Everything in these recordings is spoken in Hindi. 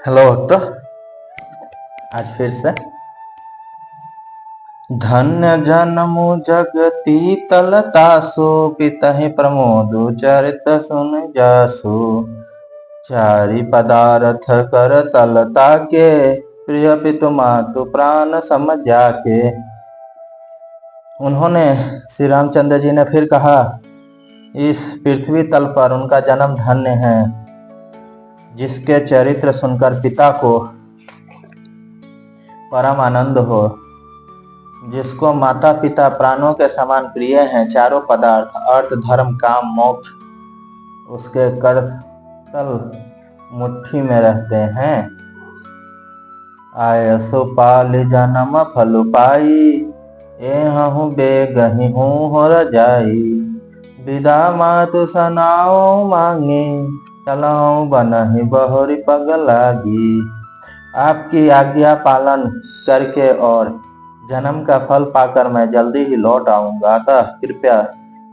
हेलो भक्तों, आज फिर से धन्य जन्मु जगति तलतासु पितहि प्रमोदु चरित सुन जासु। चारि पदार्थ कर तलता के प्रिय पितु मातु प्राण सम जाके। उन्होंने श्री रामचंद्र जी ने फिर कहा, इस पृथ्वी तल पर उनका जन्म धन्य है जिसके चरित्र सुनकर पिता को परम आनंद हो, जिसको माता पिता प्राणों के समान प्रिय हैं। चारों पदार्थ अर्थ धर्म काम मोक्ष उसके करतल मुट्ठी में रहते हैं। आयसु पाल जन्म फल पाई एहु बेगहि हूँ हो रजाई। विदा मातु सनाओ मांगे चलाओ बनहि बहुरी पग लागी। आपकी आज्ञा पालन करके और जन्म का फल पाकर मैं जल्दी ही लौट आऊंगा, अतः कृपया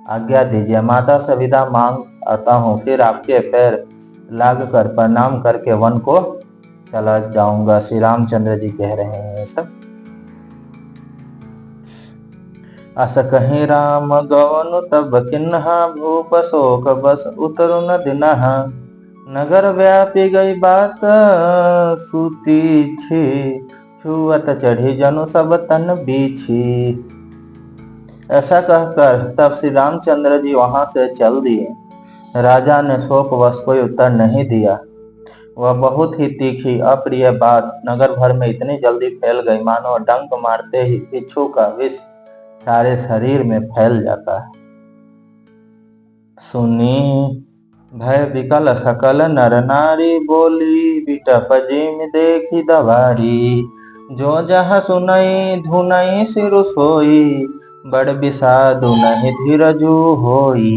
आज्ञा दीजिए। माता से विदा मांग आता हूँ, फिर आपके पैर लाग कर प्रणाम करके वन को चला जाऊंगा। श्री रामचंद्र जी कह रहे हैं सब। अस कहीं राम गवनु तब किन्हा भूप शोक बस उतरु न दिनहा। नगर व्यापी गई बात सूती छी छुअत चढ़ी जनु सब तन बीछी। ऐसा कहकर तब श्री रामचंद्र जी वहां से चल दिए। राजा ने शोकवश कोई उत्तर नहीं दिया। वह बहुत ही तीखी अप्रिय बात नगर भर में इतनी जल्दी फैल गई मानो डंक मारते ही बिच्छू का विष सारे शरीर में फैल जाता है। सुनी भय विकल सकल नर नारी बोली बिटप जिम देखी दवारी। जो जहाँ सुनई धुनई सिरु सोई बड़ विषादु नहीं धीरजु होई।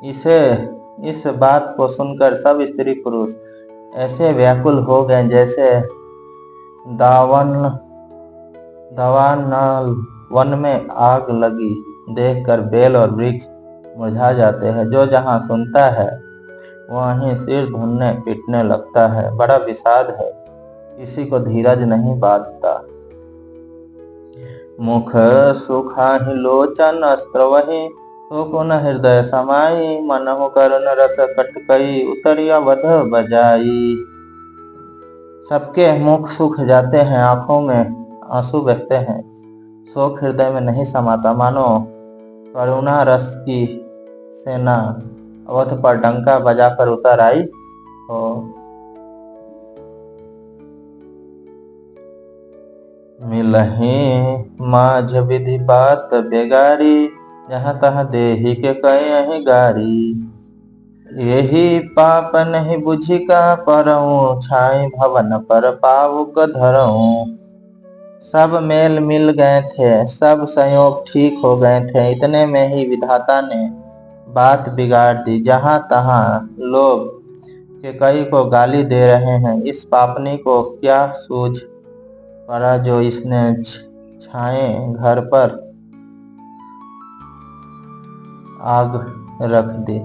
इस बात को सुनकर सब स्त्री पुरुष ऐसे व्याकुल हो गए जैसे दावानल वन में आग लगी देखकर बेल और वृक्ष मुरझा जाते हैं। जो जहाँ सुनता है वहीं सिर धुनने पीटने लगता है। बड़ा विषाद है, किसी को धीरज नहीं बांधता। मुख सुखाहि लोचन अस्त्र वही तो पुन हृदय समाई। मनहु करुण रस कटकई उतरिया वध बजाई। सबके मुख सूख जाते हैं, आंखों में आंसू बहते हैं, शोक हृदय में नहीं समाता। मानो करुणा रस की सेना अवध पर डंका बजाकर उतर आई हो। मिलहि माझ विधि बात बेगारी जहाँ तहाँ देही के कहीं गारी। यही पाप नहीं बुझी का परऊँ छाई भवन पर पावुक धरऊँ। सब मेल मिल गए थे, सब संयोग ठीक हो गए थे, इतने में ही विधाता ने बात बिगाड़ दी। जहाँ तहाँ लोग के कई को गाली दे रहे हैं। इस पापनी को क्या सूझ पड़ा जो इसने छाए घर पर आग रख दी।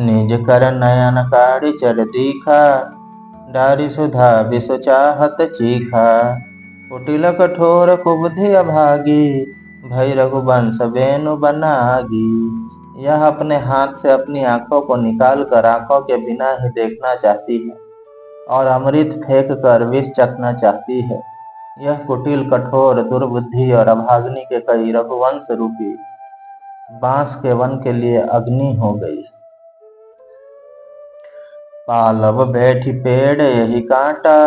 निज कर नयन काढ़ी चढ़ दीखा डारी सुधा विषु चाहत चीखा। कुटिल कठोर कुबुद्धि अभागी भई रघुवंश वेणु बनागी। यह अपने हाथ से अपनी आंखों को निकाल कर आंखों के बिना ही देखना चाहती है और अमृत फेंक कर विष चखना चाहती है। यह कुटिल कठोर दुर्बुद्धि और अभाग्नि के कई रघुवंश रूपी बांस के वन के लिए अग्नि हो गई। पालव बैठी पेड़ यही कांटा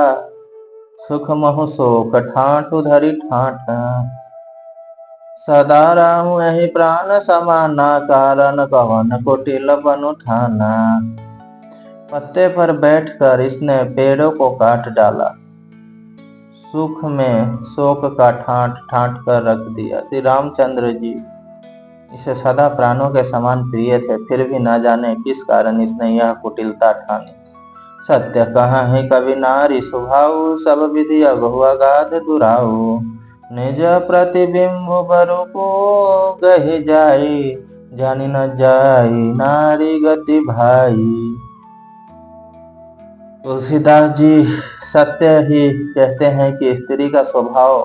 सुख महु शोक ठाठु धरी ठाठा। सदा राम यही प्राण समाना कारण कवन कुटिल बनु ठाना। पत्ते पर बैठकर इसने पेड़ों को काट डाला, सुख में शोक का ठाठ ठाठ कर रख दिया। श्री रामचंद्र जी इसे सदा प्राणों के समान प्रिय थे, फिर भी न जाने किस कारण इसने यह कुटिलता ठानी। सत्य कहाँ है कवि नारी स्वभाव सब विधि अगहु अगाध दुराऊ। निज प्रतिबिंब बरूपो गहि जाई जानी न जाई नारी गति भाई। तुलसीदास जी सत्य ही कहते हैं कि स्त्री का स्वभाव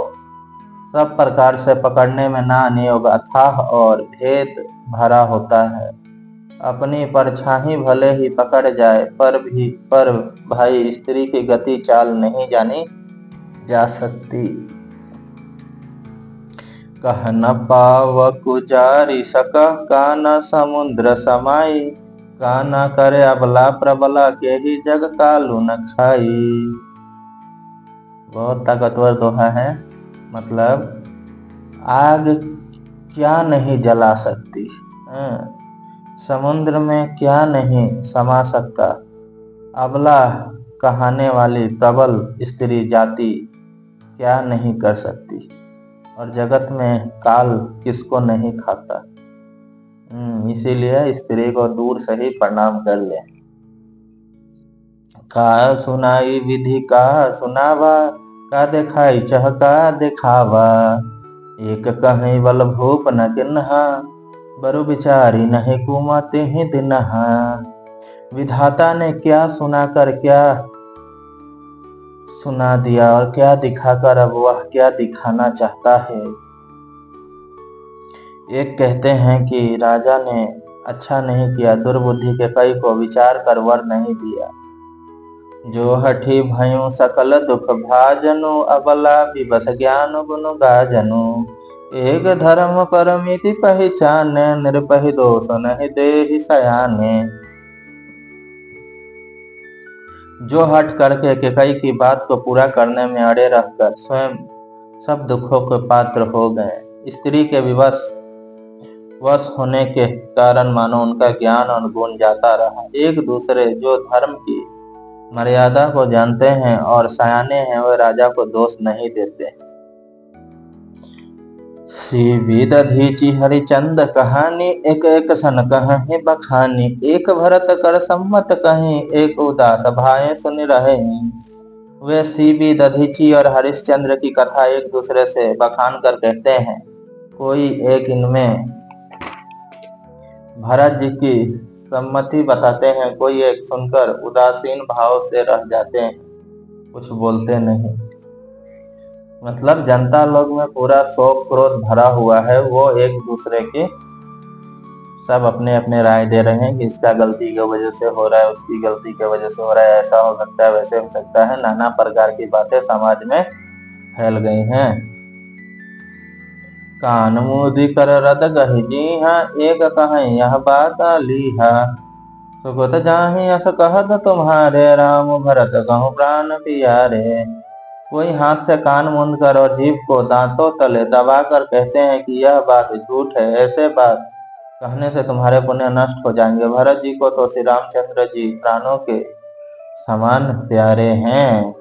सब प्रकार से पकड़ने में ना नियोग अथाह और भेद भरा होता है। अपनी परछाई भले ही पकड़ जाए पर भाई स्त्री की गति चाल नहीं जानी जा सकती। कह न पावकु जारी सकह कान समुद्र समाई, काना करे अबला प्रबला के ही जग कालू न खाई। बहुत ताकतवर दोहा है। मतलब आग क्या नहीं जला सकती, समुद्र में क्या नहीं समा सकता, अबला कहाने वाली प्रबल स्त्री जाति क्या नहीं कर सकती, और जगत में काल किसको नहीं खाता। इसीलिए स्त्री को दूर से ही प्रणाम कर ले। का सुनाई विधि का सुनावा, का दिखाई चह का दिखावा, एक कहीं बल भूप न किन्हा, बरु विचारी नहीं कुमति ही दिनहा। विधाता ने क्या सुनाकर क्या सुना दिया और क्या दिखाकर अब वह क्या दिखाना चाहता है। एक कहते हैं कि राजा ने अच्छा नहीं किया, दुर्बुद्धि के कई को विचार कर वर नहीं दिया। जो हठी भयु सकल दुख भाजनु, अबला विबस ज्ञान गुनु गाजनु, एक धर्म परमिति पहचाने, निरपहि दोष नहीं देहि सयाने। जो हट करके केकई की बात को पूरा करने में अड़े रहकर स्वयं सब दुखों के पात्र हो गए। स्त्री के वश होने के कारण मानो उनका ज्ञान और गुण जाता रहा। एक दूसरे जो धर्म की मर्यादा को जानते हैं और सयाने हैं, वे राजा को दोष नहीं देते। सी दधीची हरिचंद कहानी, एक एक सन कहीं बखानी, एक भरत कर सम्मत कहीं, एक उदास भाए सुन रहे। वे सीबी दधीची और हरिश्चंद्र की कथा एक दूसरे से बखान कर कहते हैं। कोई एक इनमें भरत जी की सम्मति बताते हैं, कोई एक सुनकर उदासीन भाव से रह जाते हैं, कुछ बोलते नहीं। मतलब जनता लोग में पूरा शोक क्रोध भरा हुआ है। वो एक दूसरे के सब अपने अपने राय दे रहे हैं कि इसका गलती की वजह से हो रहा है, उसकी गलती की वजह से हो रहा है, ऐसा हो सकता है, वैसे हो सकता है। नाना प्रकार की बातें समाज में फैल गई हैं। कान मुदी कर रद गहि जीहा, एक कहें यह बात लीहा, सुगत जाहि अस कहत तुम्हारे, राम भरत कहूँ प्राण पियारे। कोई हाथ से कान मूंद कर और जीभ को दांतों तले दबा कर कहते हैं कि यह बात झूठ है, ऐसे बात कहने से तुम्हारे पुण्य नष्ट हो जाएंगे। भरत जी को तो श्री रामचंद्र जी प्राणों के समान प्यारे हैं।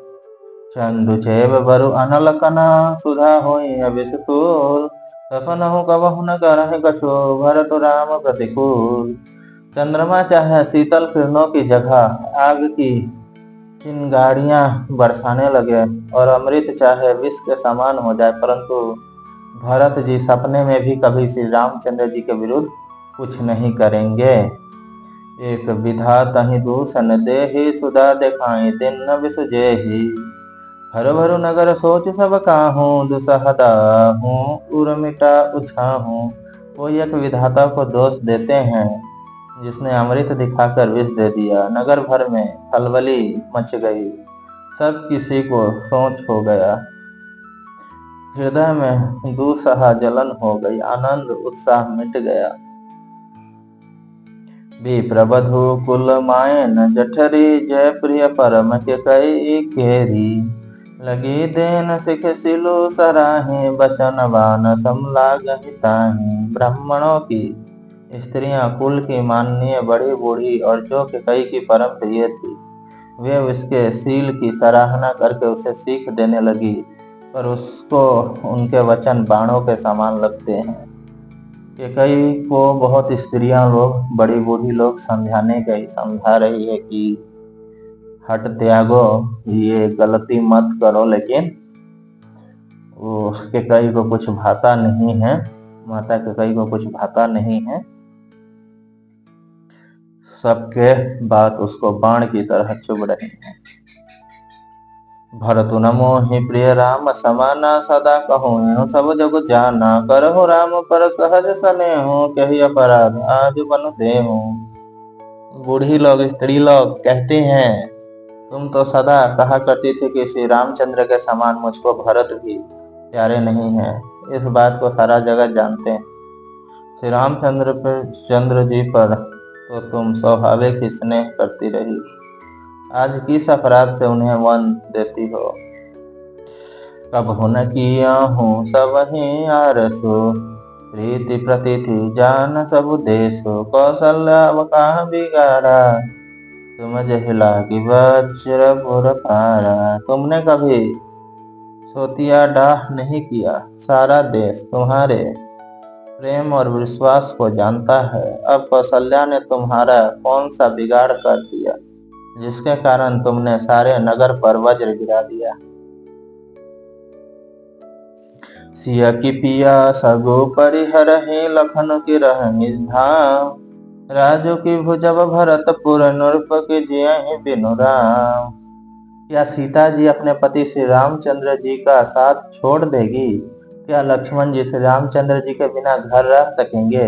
चंदु चेब बरु अनल कना, सुधा होई अभिषतूल, तपनहु कबहु न करहि कछु, भरत राम प्रतिकूल। चंद्रमा चाहे शीतल किरणों की जगह आग की चिंगारियां बरसाने लगे और अमृत चाहे विष के समान हो जाए, परंतु भरत जी सपने में भी कभी श्री रामचंद्र जी के विरुद्ध कुछ नहीं करेंगे। एक विधाता ही दूषण देहि, सुधा दिखाई दिन न विसुजेहि, हर भरु नगर सोच सब काहूं, दुसहदाहूं उर्मिटा उछाहूं। वो एक विधाता को दोष देते हैं जिसने अमृत दिखाकर विष दे दिया। नगर भर में खलबली मच गई, सब किसी को सोच हो गया, हृदय में दूसहा जलन हो गई, आनंद उत्साह मिट गया। विप्रबधु कुल मायन जठरी, जय प्रिय परम के कई केरी, लगी देन सिख सिलु सराहे, बचन बान समलाग हिताहे। ब्राह्मणों की स्त्रियां कुल की माननीय बड़ी बूढ़ी और जो कि कई की परम प्रिय थी, वे उसके शील की सराहना करके उसे सीख देने लगी, पर उसको उनके वचन बाणों के समान लगते हैं। कि कई को बहुत स्त्रियां लोग बड़ी बूढ़ी लोग समझा रही है कि हट त्यागो, ये गलती मत करो, लेकिन वो के कई को कुछ भाता नहीं है, माता के कई को कुछ भाता नहीं है। सबके बात उसको बाण की तरह चुभ रही है। भरतु न मोहि प्रिय राम समाना, सदा कहूँ सब जग जाना। करहु राम पर सहज सनेहु, कही अपराध आज बन देहु। बूढ़ी लोग, स्त्री लोग कहती हैं, तुम तो सदा कहा करती थी कि श्री रामचंद्र के समान मुझको भरत भी प्यारे नहीं है। इस बात को सारा जगत जानते हैं। श्री चंद्र जी पर तो तुम स्वाभाविक ही स्नेह करती रही, आज किस अपराध से उन्हें वन देती हो। कबहु न किया हूँ सब ही आरसो, प्रीति प्रतिथि जान सब देशो। कौशल्या कहा बिगाड़ा, तुम जहिला की वज्र पुर पारा। तुमने कभी सोतिया डाह नहीं किया, सारा देश तुम्हारे प्रेम और विश्वास को जानता है। अब कौशल्या ने तुम्हारा कौन सा बिगाड़ कर दिया, जिसके कारण तुमने सारे नगर पर वज्र गिरा दिया। सिया की पिया सगो परिहर ही, लखन की रहनी धाम। राजू की भुजब भरतपुर, नृप की जियहि बिनु राम। क्या सीता जी अपने पति श्री रामचंद्र जी का साथ छोड़ देगी? क्या लक्ष्मण जी श्री रामचंद्र जी के बिना घर रह सकेंगे?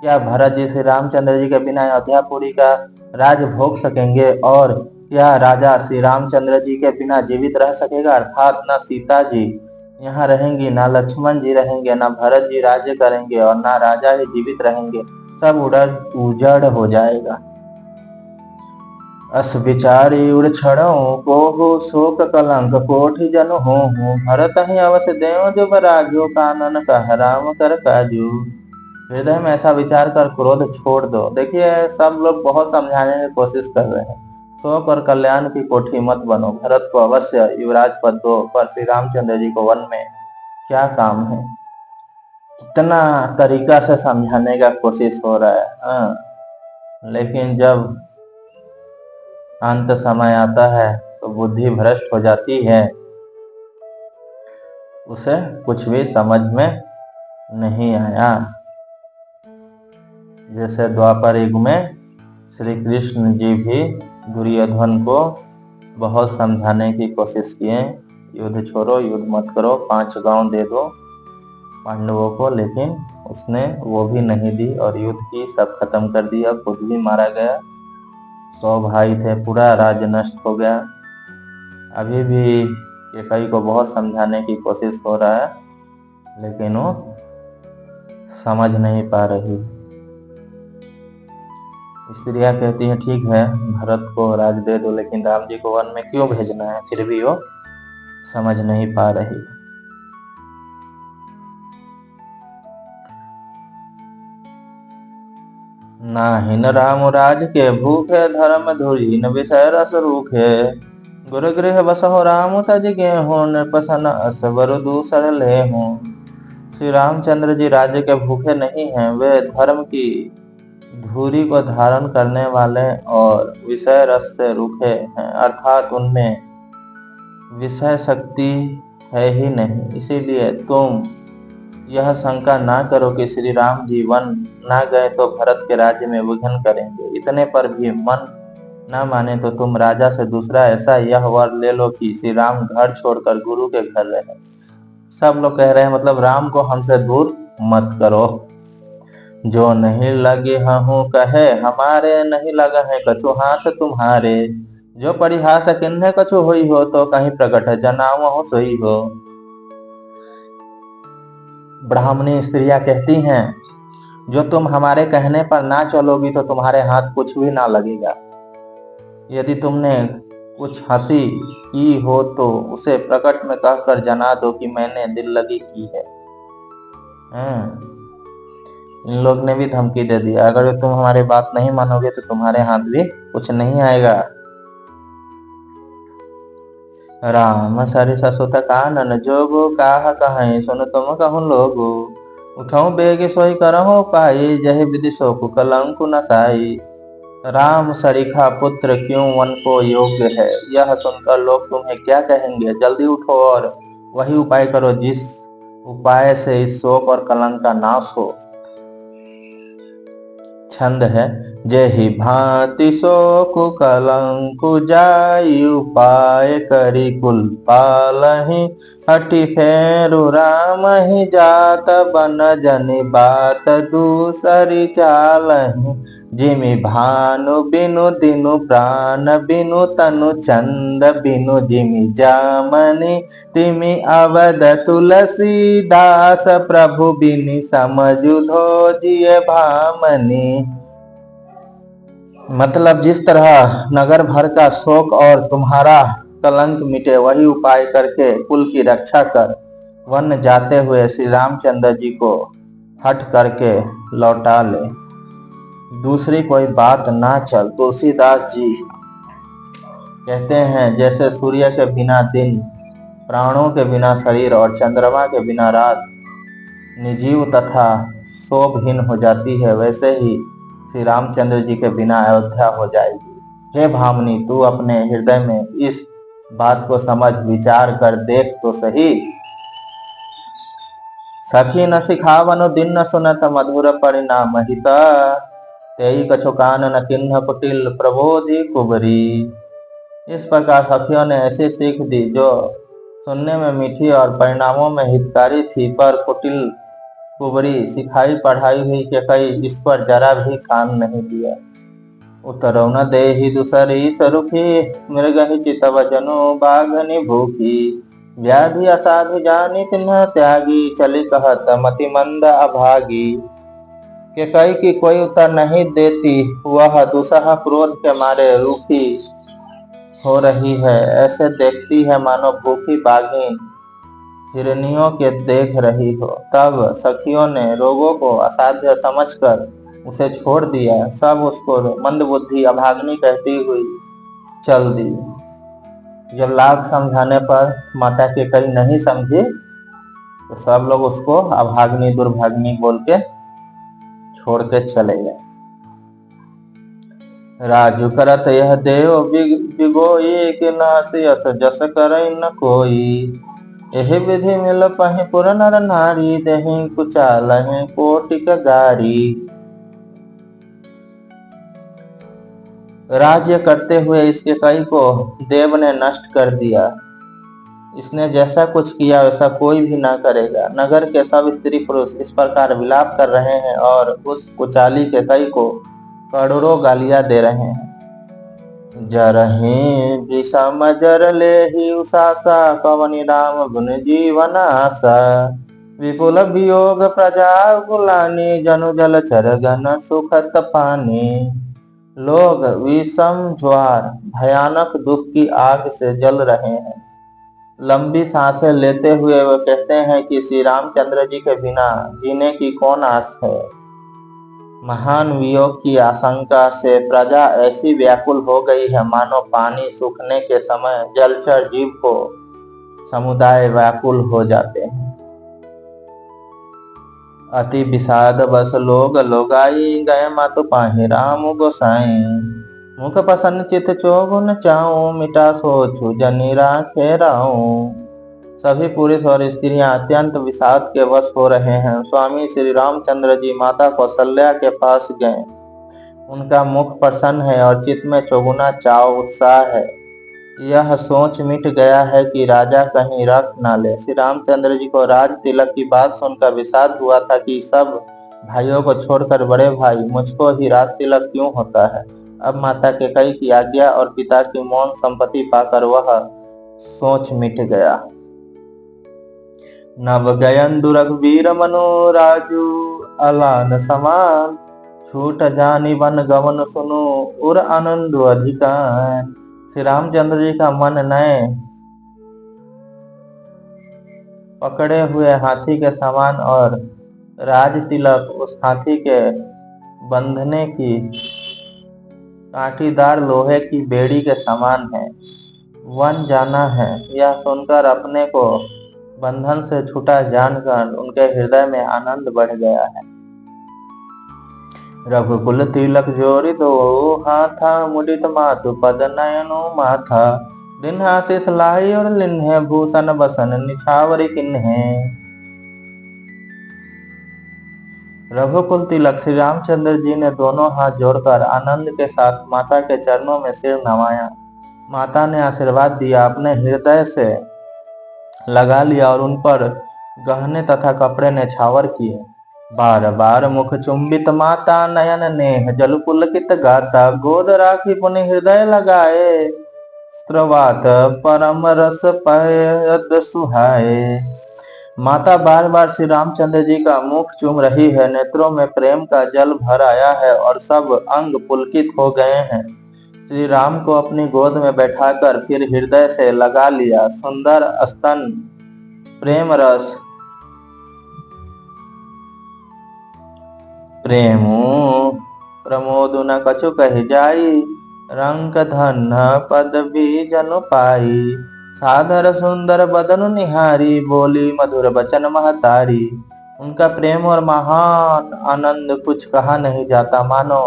क्या भरत जी श्री रामचंद्र जी के बिना अयोध्यापुरी का राज भोग सकेंगे? और क्या राजा श्री रामचंद्र जी के बिना जीवित रह सकेगा? अर्थात न सीता जी यहाँ रहेंगी, ना लक्ष्मण जी रहेंगे, ना भरत जी राज्य करेंगे और ना राजा ही जीवित रहेंगे। सब उजड़ हो जाएगा। अस विचारी उड़ छड़ो, कोहु शोक कलंक कोटि जन हो। भरत ही अवश्य देव जुब राजो, कानन कह राम कर काजू। हृदय में ऐसा विचार कर क्रोध छोड़ दो। देखिए, सब लोग बहुत समझाने की कोशिश कर रहे हैं, शोक और कल्याण की कोठी मत बनो, भरत को अवश्य युवराज पद दो। पर श्री रामचंद्र जी को वन में क्या काम है? कितना तरीका से समझाने का कोशिश हो रहा है, लेकिन जब अंत समय आता है तो बुद्धि भ्रष्ट हो जाती है, उसे कुछ भी समझ में नहीं आया। जैसे द्वापर युग में श्री कृष्ण जी भी दुर्योधन को बहुत समझाने की कोशिश किए, युद्ध छोड़ो, युद्ध मत करो, 5 गांव दे दो पांडवों को, लेकिन उसने वो भी नहीं दी और युद्ध की सब खत्म कर दिया, खुद भी मारा गया। 100 भाई थे, पूरा राज्य नष्ट हो गया। अभी भी कैकेयी को बहुत समझाने की कोशिश हो रहा है, लेकिन वो समझ नहीं पा रही। स्त्रियां कहती हैं, ठीक है भरत को राज दे दो, लेकिन राम जी को वन में क्यों भेजना है? फिर भी वो समझ नहीं पा रही। नाहिन राम राज के भूखे, धर्म धुरी न विषय रस रूखे। गुरु गृह बसहु राम तज गेहूं, नृपसन असवर दूसर लेहूं। श्री रामचंद्र जी राज्य के भूखे नहीं हैं, वे धर्म की धूरी को धारण करने वाले और विषय रस से रूखे हैं, अर्थात उनमें विषय शक्ति है ही नहीं। इसीलिए तुम यह शंका ना करो कि श्री राम जी वन ना गए तो भरत के राज्य में विघ्न करेंगे। इतने पर भी मन ना माने तो तुम राजा से दूसरा ऐसा यह वर ले लो कि श्री राम घर छोड़कर गुरु के घर रहे। सब लोग कह रहे हैं, मतलब राम को हमसे दूर मत करो। जो नहीं लगे हूँ कहे हमारे, नहीं लगा है कछु हाथ तुम्हारे। जो परिहास किन्हे कछु हुई हो, तो कहीं प्रकट जनाव हो सोई हो। ब्राह्मणी स्त्रियां कहती हैं, जो तुम हमारे कहने पर ना चलोगी तो तुम्हारे हाथ कुछ भी ना लगेगा। यदि तुमने कुछ हंसी की हो तो उसे प्रकट में कहकर जना दो कि मैंने दिल लगी की है। इन लोग ने भी धमकी दे दिया, अगर तुम हमारी बात नहीं मानोगे तो तुम्हारे हाथ भी कुछ नहीं आएगा। राम सरिस सुत कानन जोगो, काह कहें सुन तुम कहूँ लोगो। उठऊं बेग सोई करहु पाई, जहि विधि शोक कलंकु नसाई। राम सरीखा पुत्र क्यों वन को योग्य है, यह सुनकर लोग तुम्हें क्या कहेंगे। जल्दी उठो और वही उपाय करो जिस उपाय से इस शोक और कलंक का नाश हो। छंद है, जेहि भांति सो कुकलंकु जाई उपाय करी कुल पालहि हठि फेरु राम ही जात बन जनि बात दूसरी चालहि जिमि भानु बिनु दिनु प्राण बिनु तनु चंद बिनु जिमि जामनि तिमि अवध तुलसी दास प्रभु बिनि समझु धोजिए भामनी। मतलब जिस तरह नगर भर का शोक और तुम्हारा कलंक मिटे वही उपाय करके कुल की रक्षा कर वन जाते हुए श्री रामचंद्र जी को हट करके लौटा ले, दूसरी कोई बात ना चल। तुलसीदास जी कहते हैं जैसे सूर्य के बिना दिन, प्राणों के बिना शरीर और चंद्रमा के बिना रात निर्जीव तथा शोभहीन हो जाती है, वैसे ही श्री रामचंद्र जी के बिना अयोध्या हो जाएगी। हे भामनी, तू अपने हृदय में इस बात को समझ विचार कर देख तो सही। सखी न सिखावनु दिन न सुनत मधुर परिणाम हित, तेई कछु कान न किन्ह कुटिल प्रबोधि कुबरी। इस प्रकार सखियों ने ऐसी सीख दी जो सुनने में मीठी और परिणामों में हितकारी थी, पर कुटिल कुबरी सिखाई पढ़ाई हुई के कई इस पर जरा भी कान नहीं दिया। उतरौ न देहि दूसरी सरुखी, मृगहि चितव जनु बाघनि भूखी। व्याधि असाधु जानी तिन्ह त्यागी, चली कहत मति मंद अभागी। के कई की कोई उत्तर नहीं देती, वह दुसह क्रोध के मारे रूखी हो रही है, ऐसे देखती है मानो भूखी बाघिन हिरनियों के देख रही हो। तब सखियों ने रोगों को असाध्य समझकर उसे छोड़ दिया, सब उसको मंदबुद्धि अभाग्नि कहती हुई चल दी। जब लाख समझाने पर माता के कई नहीं समझी तो सब लोग उसको अभाग्नि दुर्भाग्नि बोल के छोड़ के चले गए। राजू करत यह देव बिगोई कि नासी अस जस करई न कोई। एहि विधि मिल पहि पुर नर नारी, देहि कुचालहि कोटिक गारी। राज्य करते हुए इसके कई को देव ने नष्ट कर दिया। इसने जैसा कुछ किया वैसा कोई भी ना करेगा। नगर के सब स्त्री पुरुष इस प्रकार विलाप कर रहे हैं और उस कुचाली के कई को करोड़ों गालियां दे रहे हैं। जरहि विषम जर लेहि उसासा, कवनि राम गुण जीवन आसा। विपुल वियोग प्रजा गुलानी, जनु जल चर गन सुखत पानी। लोग विषम ज्वार भयानक दुख की आग से जल रहे हैं। लंबी सांसें लेते हुए वो कहते हैं कि श्री रामचंद्र जी के बिना जीने की कौन आस है। महान वियोग की आशंका से प्रजा ऐसी व्याकुल हो गई है मानो पानी सूखने के समय जलचर जीव को समुदाय व्याकुल हो जाते हैं। अति विषाद बस लोग लोगाई, गए मातु पाहि राम गोसाई। मुख प्रसन्न चित चोगुन चाऊ, मिटा सोचु जनि राखे राऊ। सभी पुरुष और स्त्रियां अत्यंत विषाद के वश हो रहे हैं। स्वामी श्री रामचंद्र जी माता कौशल्या के पास गए। उनका मुख प्रसन्न है और चित्त में चौगुना चाव उत्साह है। यह सोच मिट गया है कि राजा कहीं रख न ले। श्री रामचंद्र जी को राज तिलक की बात सुनकर विषाद हुआ था कि सब भाइयों को छोड़कर बड़े भाई मुझको ही राज तिलक क्यों होता है। अब माता कैकेयी की आज्ञा और पिता की मौन संपत्ति पाकर वह सोच मिट गया। नव गयन रघुवीर मनो राजू, अलान समान। छूट जानी वन गवन सुनो, उर आनंद अधिकान। श्री रामचंद्र जी का मन नए पकड़े हुए हाथी के समान और राज तिलक उस हाथी के बंधने की कांटीदार लोहे की बेड़ी के समान है। वन जाना है, यह सुनकर अपने को बंधन से छूटा जानकर उनके हृदय में आनंद बढ़ गया है। रघुकुल तिलक जोरी दो हाथा, मुदित मातु पद नयनो माथा। दिन आशीष लाई और लिन्हे, भूषण बसन निछावरी किन्हे। रघुकुल तिलक श्री रामचंद्र जी ने दोनों हाथ जोड़कर आनंद के साथ माता के चरणों में सिर नवाया। माता ने आशीर्वाद दिया, अपने हृदय से लगा लिया और उन पर गहने तथा कपड़े ने छावर किए। बार बार मुख चुंबित माता नयन नेह जल पुलकित गाता, गोद राखी पुनि हृदय लगाए, स्त्रवात परम रस पद सुहाए। माता बार बार श्री रामचंद्र जी का मुख चूम रही है, नेत्रों में प्रेम का जल भर आया है और सब अंग पुलकित हो गए हैं। श्री राम को अपनी गोद में बैठाकर फिर हृदय से लगा लिया। सुंदर स्तन प्रेम रस प्रेमु प्रमोद न कछु कहि जाई, रंक धन पदवी जनु पाई। सादर सुंदर बदनु निहारी, बोली मधुर बचन महतारी। उनका प्रेम और महान आनंद कुछ कहा नहीं जाता, मानो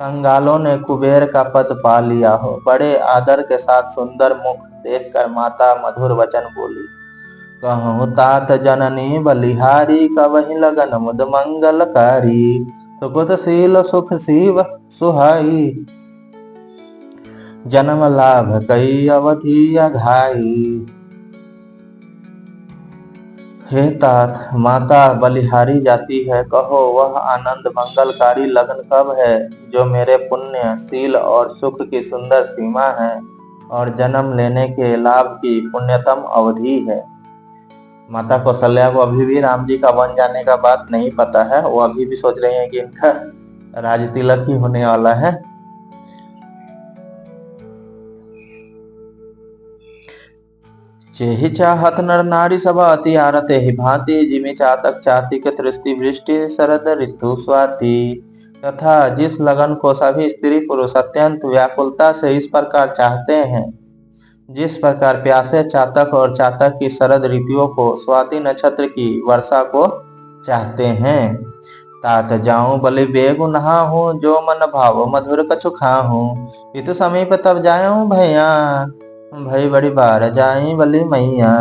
कंगालों ने कुबेर का पद पा लिया हो। बड़े आदर के साथ सुंदर मुख देखकर माता मधुर वचन बोली, कहूँ तात जननी बलिहारी, कवहि लगन मुद मंगलकारी। सुकृत शील सुख शिव सुहाई, जन्म लाभ कई अवधि अघाई। हे तात, माता बलिहारी जाती है, कहो वह आनंद मंगलकारी लगन कब है, जो मेरे पुण्य शील और सुख की सुंदर सीमा है और जन्म लेने के लाभ की पुण्यतम अवधि है। माता कौशल्या को अभी भी राम जी का वन जाने का बात नहीं पता है। वो अभी भी सोच रही है कि इनका राज तिलक ही होने वाला है। चेहि चाहत नर नारी सब अति आरते ही भांति, जिमि चातक चातिक तृष्टि वृष्टि शरद ऋतु स्वाति। तथा जिस लगन को सभी स्त्री पुरुष अत्यंत व्याकुलता से इस प्रकार चाहते हैं, जिस प्रकार प्यासे चातक और चातक की शरद ऋतुओं को स्वाति नक्षत्र की वर्षा को चाहते हैं। तात जाऊं बलि बेगु नहाहूं, जो मन भाव मधुर कछु खाहूं। इत समीप तब जाऊं भैया, भई बड़ी बार जाई बलि मैया।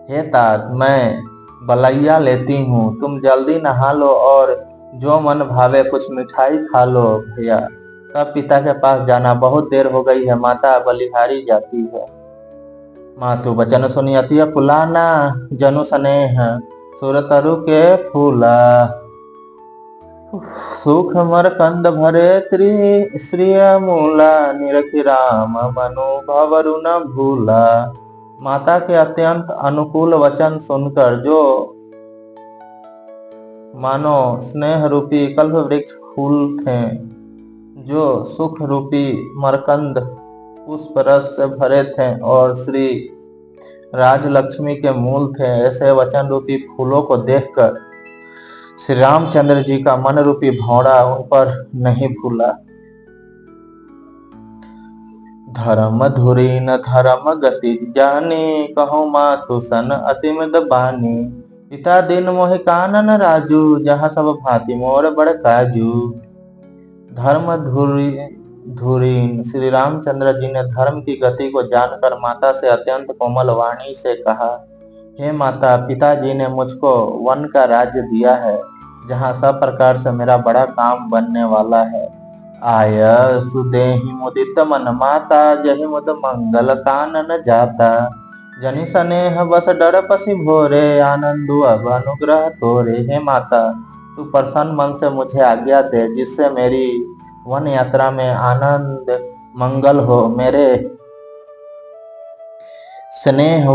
हे तात, मैं बलैया लेती हूँ, तुम जल्दी नहा लो और जो मन भावे कुछ मिठाई खा लो भैया। तब पिता के पास जाना, बहुत देर हो गई है। माता बलिहारी जाती है। मातु बचन सुनी अति फुलाना, जनु स्नेह सुरतरु के फूला। सुख मरकंद भरे श्रिय मूला, निरखि राम मनु भवरु न भूला। माता के अत्यंत अनुकूल वचन सुनकर जो मानो स्नेह रूपी कल्प वृक्ष फूल थे, जो सुख रूपी मरकंद पुष्प रस से भरे थे और श्री राजलक्ष्मी के मूल थे, ऐसे वचन रूपी फूलों को देखकर श्री रामचंद्र जी का मन रूपी भौरा उन पर नहीं भूला। धर्म धुरी न धर्म गति जानी, कहूँ मातु सन अति मद बानी। पिता दिन मोहि कानन राजू, जहाँ सब भांति मोर बड़ काजू। धर्म धुरीन श्री रामचंद्र जी ने धर्म की गति को जानकर माता से अत्यंत कोमल वाणी से कहा, हे माता, पिताजी ने मुझको वन का राज्य दिया है, जहाँ सब प्रकार से मेरा बड़ा काम बनने वाला है। आय सुदेहि मुदित मन माता, जहि मुद मंगल कानन जाता। जनि स्नेह बस डर पसी भोरे, आनंदु अब अनुग्रह तोरे। हे माता, तू प्रसन्न मन से मुझे आज्ञा दे, जिससे मेरी वन यात्रा में आनंद मंगल हो। मेरे स्नेह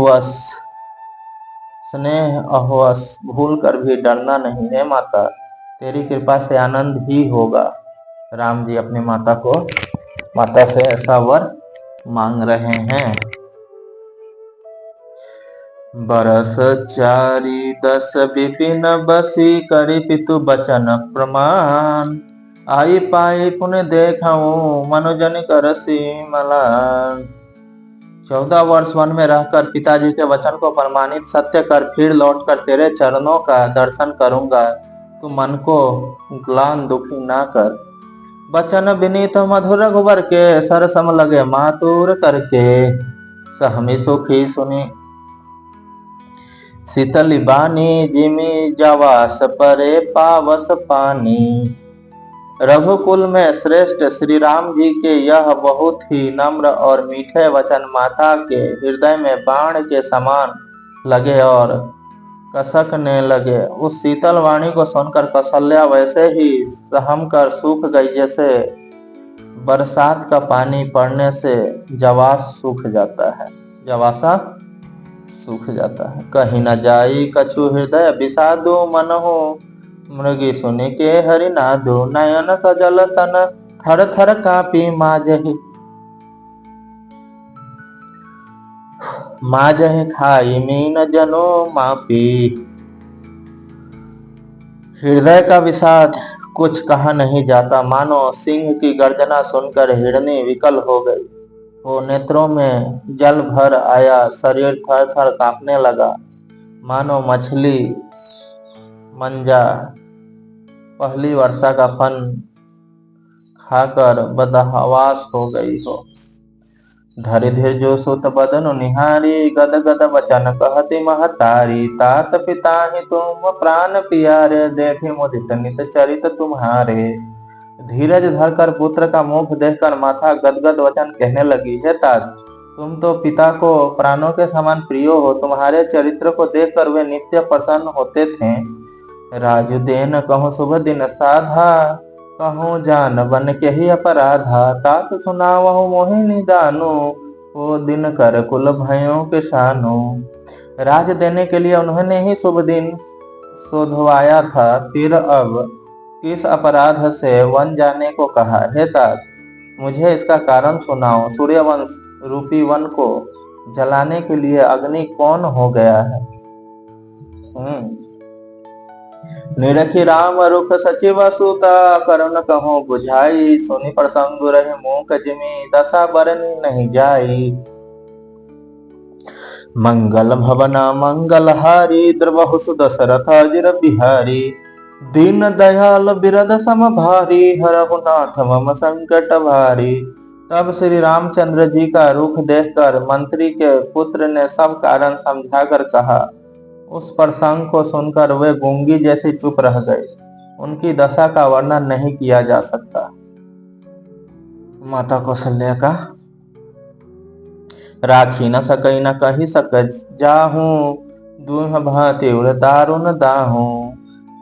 अवश भूल कर भी डरना नहीं। है माता, तेरी कृपा से आनंद ही होगा। राम जी अपनी माता से ऐसा वर मांग रहे हैं। बरस 4 विपिन बसी, करी पितु बचन प्रमाण। आई पाई पुण्य देखूं, मनुजन करसी मलान। 14 वर्ष वन में रहकर पिताजी के वचन को प्रमाणित सत्य कर फिर लौटकर तेरे चरणों का दर्शन करूंगा। तू मन को ग्लान दुखी ना कर। बचन विनीत मधुर रघुवर के, सरसम लगे मातुर करके। सहमी सुखी सुनी शीतली बानी जिमी जवास परे पावस पानी। रघुकुल में श्रेष्ठ श्री राम जी के यह बहुत ही नम्र और मीठे वचन माता के हृदय में बाण के समान लगे और कसकने लगे। उस शीतल वाणी को सुनकर कौशल्या वैसे ही सहम कर सूख गई जैसे बरसात का पानी पड़ने से जवास सूख जाता है, जवासा सूख जाता है। कहीं न जाई कछु हृदय विषादु मनहु मृगी सुनि के हरि नादु। नयन सजल तन थर थर कापी माजहि खाई मीन जनो मापी। हृदय का विषाद कुछ कहा नहीं जाता, मानो सिंह की गर्जना सुनकर हिरनी विकल हो गई हो। नेत्रों में जल भर आया, शरीर थर थर कांपने लगा, मानो मछली मंजा पहली वर्षा का फन खाकर बदहवास हो गई हो। धरि धीर जो सुत बदनु निहारी, गद गद वचन कहती महतारी। तात पिता ही तुम प्राण पियारे, देखे मुदित नित चरित तुम्हारे। धीरज धरकर पुत्र का मुख देखकर माता गदगद वचन कहने लगी, हे तात, तुम तो पिता को प्राणों के समान प्रिय हो। तुम्हारे चरित्र को देखकर वे नित्य प्रसन्न होते थे। राजु देन कहूँ शुभ दिन साधा, कहूँ जान बन के ही अपराधा। तात सुनावहु मोहिनी दानु, वो दिन कर कुल भयों के सानु। राज देने के लिए उन्होंने ही शुभ दिन शोधवाया था, फिर अब किस अपराध से वन जाने को कहा। हे तात, मुझे इसका कारण सुनाओ। सूर्यवंश रूपी वन को जलाने के लिए अग्नि कौन हो गया है? निरखी राम रुख सचिव सुता, करुण कहूँ बुझाई। सुनि प्रसंग रहे मूक जिमी, दशा बरनी नहीं जाई। मंगल भवना मंगलहारी, द्रवहु सुदशरथ अजिर बिहारी। दीन दयाल बिरद सम भारी, हरहु नाथ मम संकट भारी। तब श्री रामचंद्र जी का रुख देखकर मंत्री के पुत्र ने सब कारण समझाकर कहा। उस प्रसंग को सुनकर वे गूंगी जैसी चुप रह गए। उनकी दशा का वर्णन नहीं किया जा सकता। माता कौशल्या का राखी न सकई न कही सक जाहू, दुह भांति दारुण दाहू।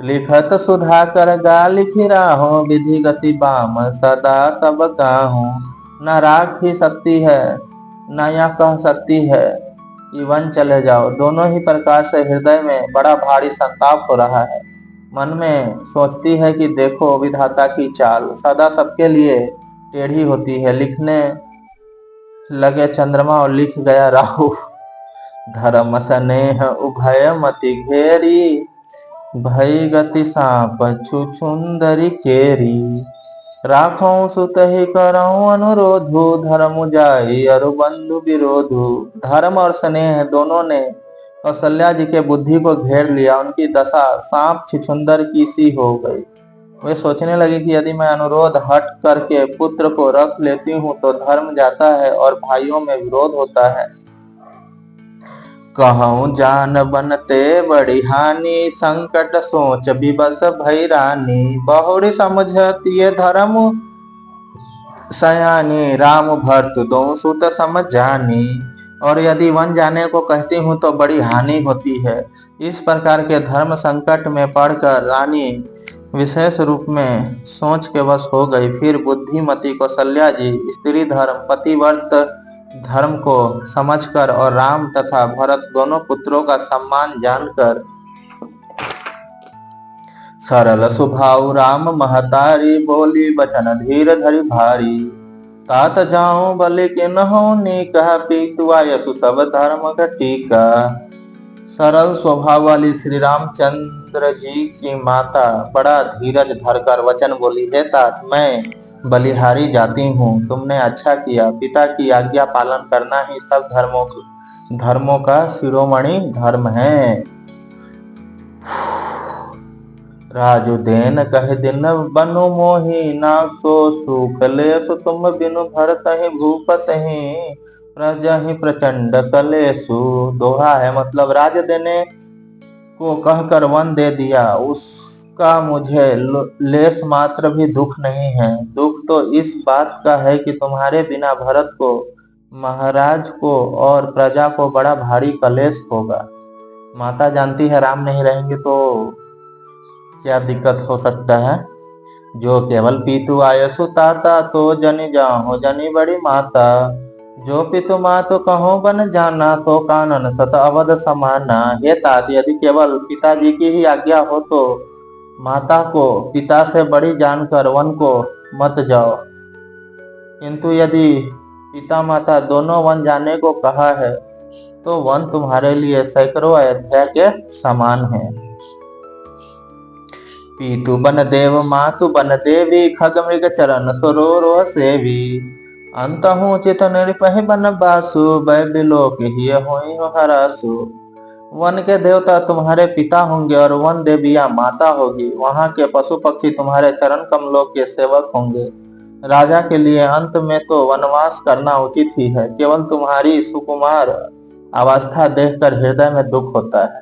लिखत सुधा कर गा लिखी राहू, विधि गति बाम सदा सब काहू। न राख ही सकती है न यह कह सकती है कि वन चले जाओ। दोनों ही प्रकार से हृदय में बड़ा भारी संताप हो रहा है। मन में सोचती है कि देखो विधाता की चाल सदा सबके लिए टेढ़ी होती है। लिखने लगे चंद्रमा और लिख गया राहु। धर्म स्नेह उभय मति घेरी, भई गति सांप छुछुंदरी केरी। राखों सुत ही करऊं अनुरोधु, धर्म जाई अरु बंधु विरोधु। धर्म और स्नेह दोनों ने कौशल्या जी के बुद्धि को घेर लिया। उनकी दशा सांप छिछुंदर की सी हो गई। वे सोचने लगे कि यदि मैं अनुरोध हट करके पुत्र को रख लेती हूँ तो धर्म जाता है और भाइयों में विरोध होता है। कहूँ जान बनते बड़ी हानि, संकट सोच विवश भई रानी। बहुरी समझत ये धर्म सयानी, राम भरत दो सुत समझ जानी। और यदि वन जाने को कहती हूँ तो बड़ी हानि होती है। इस प्रकार के धर्म संकट में पड़कर रानी विशेष रूप में सोच के वश हो गई। फिर बुद्धिमती कौशल्या जी स्त्री धर्म पतिव्रत धर्म को समझकर और राम तथा भरत दोनों पुत्रों का सम्मान जानकर सरल स्वभाव राम महतारी, बोली वचन धीर धरि भारी। तात जाऊं बलि किन्हु नीका, पीतुआ यसु सब धर्म घटिका। सरल स्वभाव वाली श्री रामचंद्र जी की माता बड़ा धीरज धरकर वचन बोली, हे तात, मैं बलिहारी जाती हूँ। तुमने अच्छा किया। पिता की आज्ञा पालन करना ही सब धर्मों का शिरोमणि धर्म है। राजु देन कह दिन बनु मोही, ना सो सुख लेसु तुम बिनु भरत ही भूपत ही। प्रजा ही प्रचंड कलेसु। दोहा है, मतलब राज देने को कहकर वन दे दिया, उसका मुझे लेस मात्र भी दुख नहीं है। दुख तो इस बात का है कि तुम्हारे बिना भरत को, महाराज को और प्रजा को बड़ा भारी कलेश होगा। माता जानती है राम नहीं रहेंगे तो क्या दिक्कत हो सकता है। जो केवल पीतु आयसु ताता, तो जनि जाहो जनि बड़ी माता। जो पितु मातु कहो बन जाना, तो कानन सत अवध समाना। हे तात, यदि केवल पिताजी की ही आज्ञा हो तो माता को पिता से बड़ी जानकर वन को मत जाओ, किंतु यदि पिता माता दोनों वन जाने को कहा है तो वन तुम्हारे लिए सैकड़ों अयोध्या के समान है। पीतु बन देव मातु बन देवी, खग मृग चरण सरोरो सेवी। अंतहु चित निरपहि बन बासु, बै बिलोक ही होई हरासु। वन के देवता तुम्हारे पिता होंगे और वन देवियां माता होगी। वहां के पशु पक्षी तुम्हारे चरण कमलों के सेवक होंगे। राजा के लिए अंत में तो वनवास करना उचित ही है। केवल तुम्हारी सुकुमार अवस्था देखकर हृदय में दुख होता है।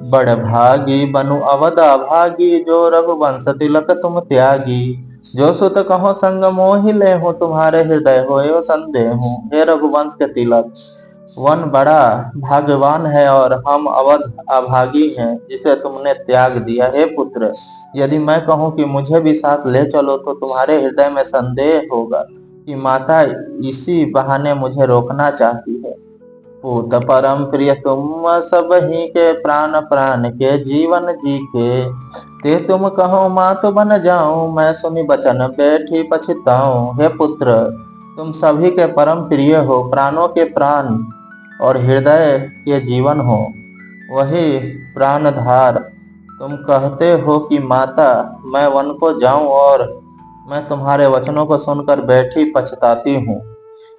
बड़ भागी बनु अवध अभागी, जो रघुवंश तिलक तुम त्यागी। जो सुत कहो संग मोहि लेहु, तुम्हारे हृदय होयो संदेहु। हे रघुवंश के तिलक, वन बड़ा भाग्यवान है और हम अवध अभागी हैं जिसे तुमने त्याग दिया। हे पुत्र, यदि मैं कहूँ कि मुझे भी साथ ले चलो तो तुम्हारे हृदय में संदेह होगा कि माता इसी बहाने मुझे रोकना चाहती है। पूत परम प्रिय तुम सब ही के, प्राण प्राण के जीवन जी के। ते तुम कहो मातु बन जाऊं, मैं सुनी बचन बैठी पछताऊं। हे पुत्र, तुम सभी के परम प्रिय हो, प्राणों के प्राण और हृदय के जीवन हो, वही प्राणधार। तुम कहते हो कि माता मैं वन को जाऊं और मैं तुम्हारे वचनों को सुनकर बैठी पछताती हूँ।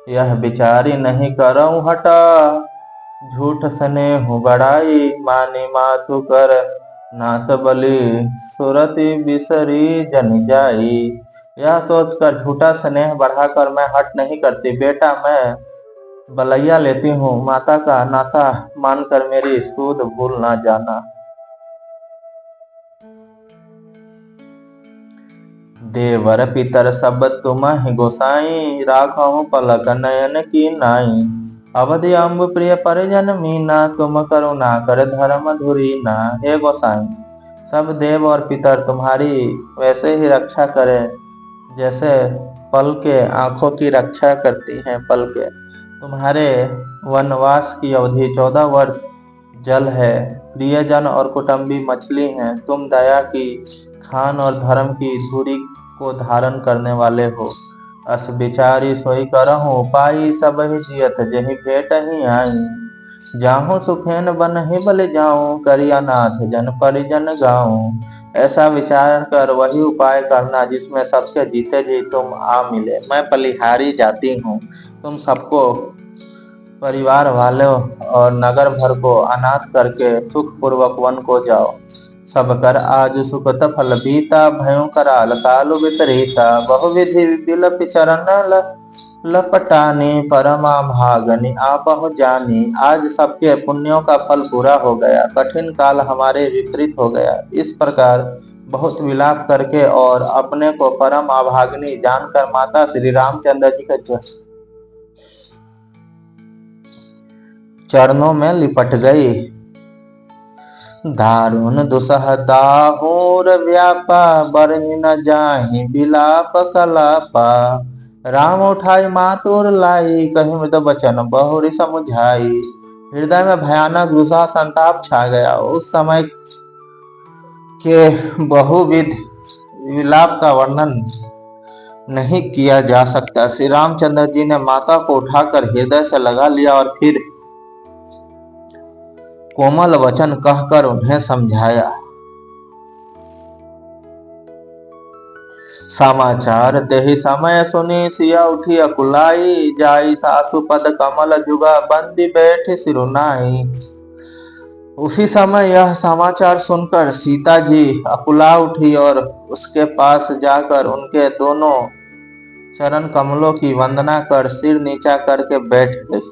यह विचारी नहीं करऊं हटा, झूठ स्नेह बड़ाई। मानी मातु कर नाथ बलि, सुरति बिसरी जन जाई। यह सोचकर झूठा स्नेह बढ़ाकर मैं हट नहीं करती। बेटा मैं बलैया लेती हूँ, माता का नाता मानकर मेरी सूध भूल ना जाना। देवर पितर सब तुम ही गोसाई, राखहु पलक नयन की नाई। अवधि अम्ब प्रिय परिजन मीना, तुम करुणा कर धर्म धुरीना। हे गोसाई, सब देव और पितर तुम्हारी वैसे ही रक्षा करें जैसे पल के आंखों की रक्षा करती हैं। पल के तुम्हारे वनवास की अवधि 14 वर्ष जल है। प्रियजन और कुटुंबी मछली हैं। तुम दया की खान और धर्म की धुरी को धारण करने वाले हो। अस बिचारी सोई करहु उपाई, सब ही जियत जहि भेट ही आई। जाहु सुखेन बन ही बल जाऊं, करिया नाथ जन परिजन गाऊं। ऐसा विचार कर वही उपाय करना जिसमें सबके जीते जी तुम आ मिले। मैं बलिहारी जाती हूँ, तुम सबको परिवार वालों और नगर भर को अनाथ करके सुख पूर्वक वन को जाओ। सब कर आज सुखत फल बीता, भयों कराल कालु वितरीता। बहुविधि विलप चरण लपटानी, परमा भागनी आपहु जानी। आज सबके पुण्यों का फल पूरा हो गया, कठिन काल हमारे विपरीत हो गया। इस प्रकार बहुत विलाप करके और अपने को परम अभाग्नि जानकर माता श्री रामचंद्र जी के चरणों में लिपट गई। दारुण दुसह दाहुर व्यापा, बरनि न जाहि बिलाप कलापा। राम उठाई मातुर लाई, कहि मृद बचन बहुरी समुझाई। हृदय में भयानक दुसह संताप छा गया। उस समय के बहुविध विलाप का वर्णन नहीं किया जा सकता। श्री रामचंद्र जी ने माता को उठाकर हृदय से लगा लिया और फिर कोमल वचन कहकर उन्हें समझाया। समाचार तेहि समय सुनी, सिया उठी अकुलाई। जाई सासु पद कमल जुगा, बंदी बैठी सिरुनाई। उसी समय यह समाचार सुनकर सीता जी अकुला उठी और उसके पास जाकर उनके दोनों चरण कमलों की वंदना कर सिर नीचा करके बैठ गई।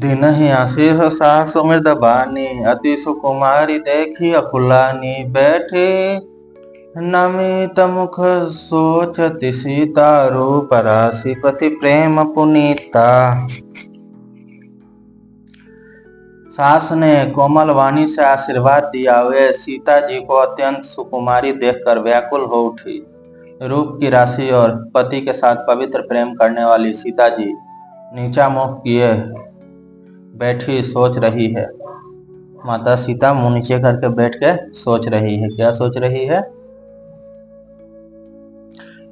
दिन ही आशीष सास मृदबानी, अति सुकुमारी देखी अकुलानी, बैठे नमित मुख सोचति सीता, रूप राशि पति प्रेम पुनीता। सास ने कोमल वाणी से आशीर्वाद दिया। वे सीता जी को अत्यंत सुकुमारी देखकर व्याकुल हो उठी। रूप की राशि और पति के साथ पवित्र प्रेम करने वाली सीता जी नीचा मुख किए बैठी सोच रही है। माता सीता मुंह नीचे करके बैठ के सोच रही है। क्या सोच रही है?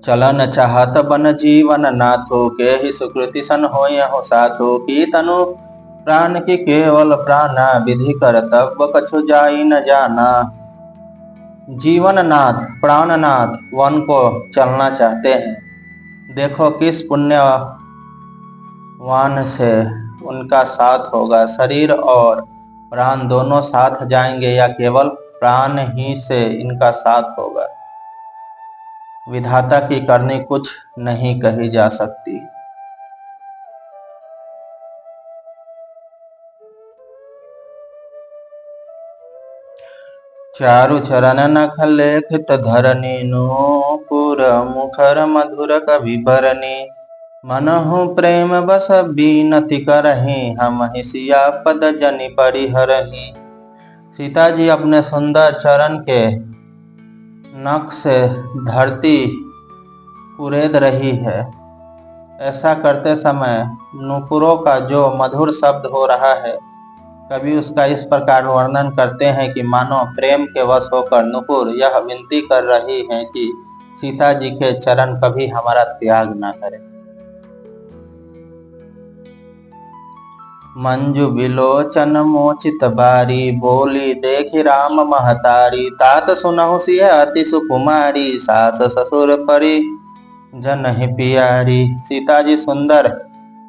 चलन चाहत बन जीवन नाथो, के ही सुकृति सन हो साथो, की तनु प्राण की केवल प्राणा, विधि कर्तव्य कछु जाई न जाना। जीवन नाथ प्राणनाथ वन को चलना चाहते हैं। देखो किस पुण्यवान से उनका साथ होगा। शरीर और प्राण दोनों साथ जाएंगे या केवल प्राण ही से इनका साथ होगा। विधाता की करनी कुछ नहीं कही जा सकती। चारु चरण नख लेखित धरनी, नूपुर मुखर मधुर कवि भरनी, मनहु प्रेम बस बीनति करही, हम ही सियापद जनि परिहरही। सीता जी अपने सुंदर चरण के नख से धरती कुरेद रही है। ऐसा करते समय नूपुरों का जो मधुर शब्द हो रहा है, कवि उसका इस प्रकार वर्णन करते हैं कि मानो प्रेम के वश होकर नूपुर यह विनती कर रही हैं कि सीता जी के चरण कभी हमारा त्याग ना करें। मंजू बिलोचन मोचित बारी, बोली देखी राम महतारी, तात सुनहु सिय अति सुकुमारी, सास ससुर परी जन ही प्यारी। सीता जी सुंदर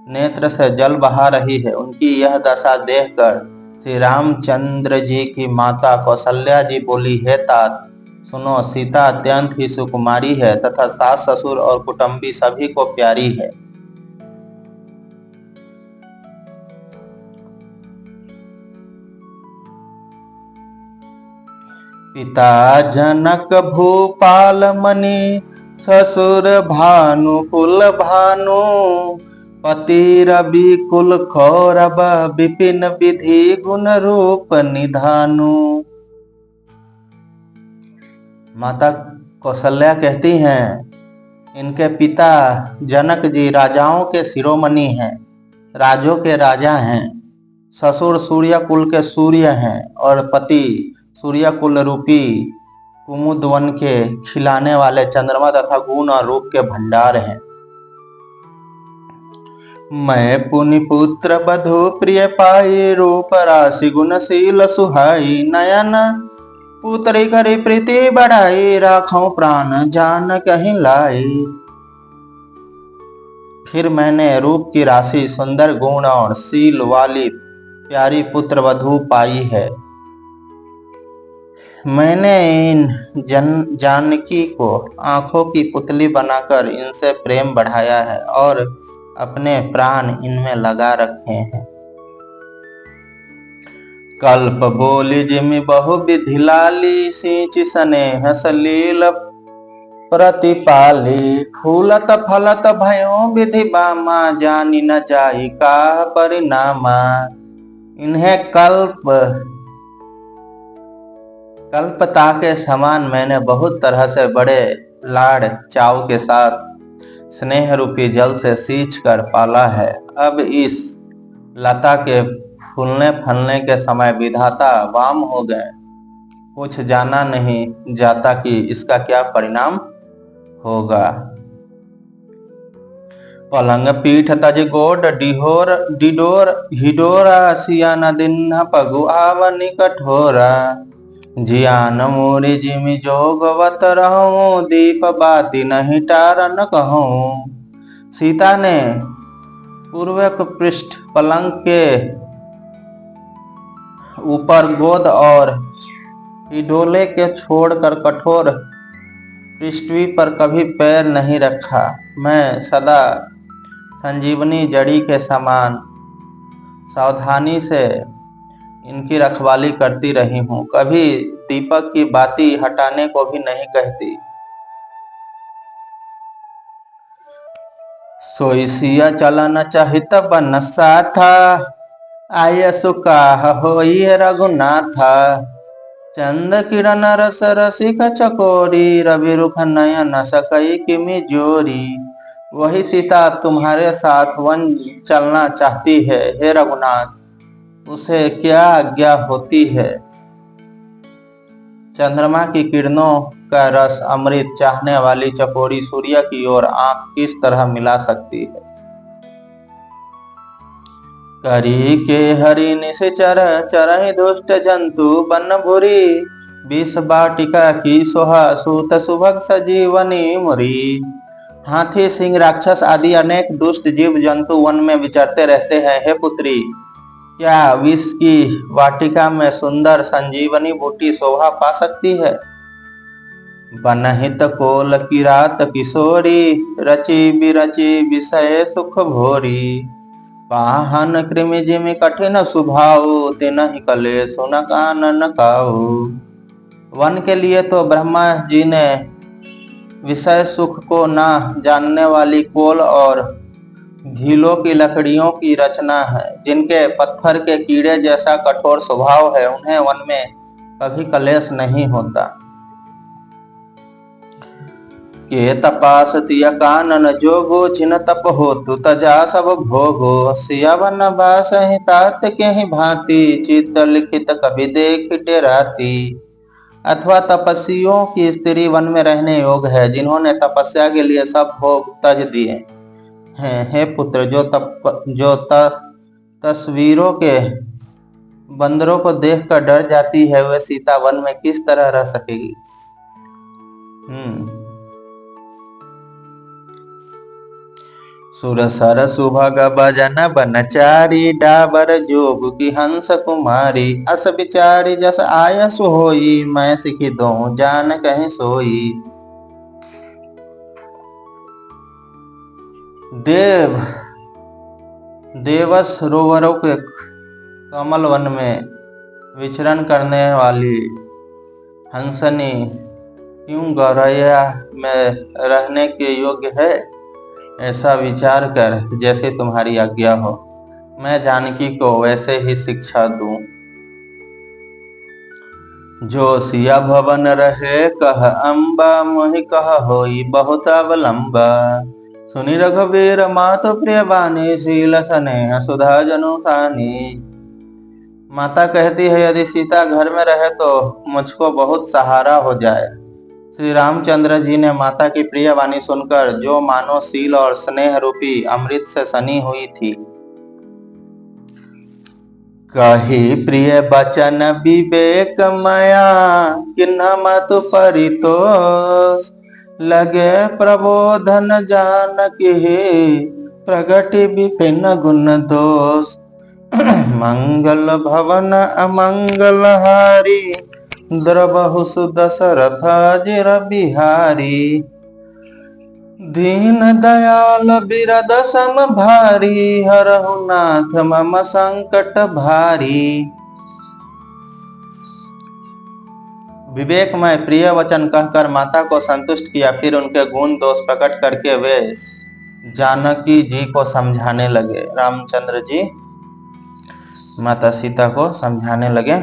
नेत्र से जल बहा रही है। उनकी यह दशा देखकर श्री रामचंद्र जी की माता कौशल्या जी बोली, हे तात सुनो, सीता अत्यंत ही सुकुमारी है तथा सास ससुर और कुटुंबी सभी को प्यारी है। पिता जनक भूपाल मणि, ससुर भानु कुल भानु, पति रवि कुल कौरव, विपिन विधि गुण रूप निधानु। माता कौशल्या कहती हैं, इनके पिता जनक जी राजाओं के शिरोमणि हैं, राजों के राजा हैं। ससुर सूर्य कुल के सूर्य हैं और पति सूर्य कुल रूपी कुमुद वन के खिलाने वाले चंद्रमा तथा गुण और रूप के भंडार हैं। मैं पुनि पुत्र बधु प्रिय पाई, रूप राशि गुणशील सुहाई, नयन पुत्री करी प्रीति बढ़ाई, राखों प्राण जान कहीं लाई। फिर मैंने रूप की राशि, सुंदर गुण और शील वाली प्यारी पुत्र वधु पाई है। मैंने इन जानकी को आंखों की पुतली बनाकर इनसे प्रेम बढ़ाया है और अपने प्राण इनमें लगा रखे हैं। कल्प बोली जिमि बहु विधि लाली, सींच स्नेह सलील प्रतिपाली, फूलत फलत भयो विधि बामा, जानी न जाई का परिणामा। इन्हें कल्पता के समान मैंने बहुत तरह से बड़े लाड़ चाव के साथ स्नेह रूपी जल से सींच कर पाला है। अब इस लता के फूलने फलने के समय विधाता वाम हो गए। कुछ जाना नहीं जाता कि इसका क्या परिणाम होगा। पलंग पीठ तज गोड डिडोर हिडोरा, सियान दिन पगु आवनी कठोरा, जियान मोरी जिमि जोगवत रहूं, दीप बाती नहीं टारन कहूं। सीता ने पूर्वक पृष्ठ पलंग के ऊपर गोद और हिडोले के छोड़कर कठोर पृथ्वी पर कभी पैर नहीं रखा। मैं सदा संजीवनी जड़ी के समान सावधानी से इनकी रखवाली करती रही हूँ, कभी दीपक की बाती हटाने को भी नहीं कहती। सोई सिया चलन चहित बन साथा, आय सुकाह होई रघुनाथा। चंद किरण रस रसिक चकोरी, रवि रुख नयन सकई किमि जोरी। वही सीता तुम्हारे साथ वन चलना चाहती है हे रघुनाथ, उसे क्या आज्ञा होती है। चंद्रमा की किरणों का रस अमृत चाहने वाली चकोरी सूर्य की ओर आंख किस तरह मिला सकती है। करी के हरि निश्चर चरहि दुष्ट जंतु बन भुरी, विष बाटिका की सोहा सूत सुभग सजीवनी मुरी। हाथी सिंह राक्षस आदि अनेक दुष्ट जीव जंतु वन में विचरते रहते हैं हे पुत्री, क्या विष की वाटिका में सुंदर संजीवनी बूटी शोभा पा सकती है। बनहित कोल किरात किशोरी, रचि बिरचि विषय सुख भोरी। पाहन कृमि जिमि कठिन सुभाऊ, तिनहि कलेशु न कानन काऊ। वन के लिए तो ब्रह्मा जी ने विषय सुख को न जानने वाली कोल और घीलों की लकड़ियों की रचना है। जिनके पत्थर के कीड़े जैसा कठोर स्वभाव है, उन्हें वन में कभी कलेश नहीं होता। के तपास तिय कानन जोगो, छिन तप होतु तजा सब भोगो। सिया वन बास तात के ही भांति, चित्त लिखित कभी देख डेराती। अथवा तपस्वियों की स्त्री वन में रहने योग्य है, जिन्होंने तपस्या के लिए सब भोग तज दिए हैं हे पुत्र। जो तस्वीरों के बंदरों को देखकर डर जाती है, वह सीता वन में किस तरह रह सकेगी। सुरसर सुभग बजन बनचारी, डाबर जोग की हंस कुमारी। अस बिचारी जस आयस होई, मैं सिखी दो जान कहीं सोई। देवस रोवरों के कमल वन में विचरण करने वाली हंसनी क्यों गौरैया में रहने के योग्य है। ऐसा विचार कर जैसे तुम्हारी आज्ञा हो, मैं जानकी को वैसे ही शिक्षा दूं। जो सिया भवन रहे कह अम्बा, मोहि कह होई बहुत अवलंबा। सुनि रघुवीर मातु प्रिय बानी, शील स्नेह सुधा जनुसानी। माता कहती है, यदि सीता घर में रहे तो मुझको बहुत सहारा हो जाए। श्री रामचंद्र जी ने माता की प्रिय वाणी सुनकर, जो मानो शील और स्नेह रूपी अमृत से सनी हुई थी, कही प्रिय बचन विवेक माया, किन्ह मत परितोष। लगे प्रबोधन जानकी, प्रगति विपिन गुण दोष। मंगल भवन अमंगल हारी, द्रवहु सुदशरथ जिर बिहारी। दीन दयाल बिरद सम भारी, हरहु नाथ मम संकट भारी। विवेकमय प्रिय वचन कहकर माता को संतुष्ट किया। फिर उनके गुण दोष प्रकट करके वे जानकी जी को समझाने लगे। रामचंद्र जी माता सीता को समझाने लगे।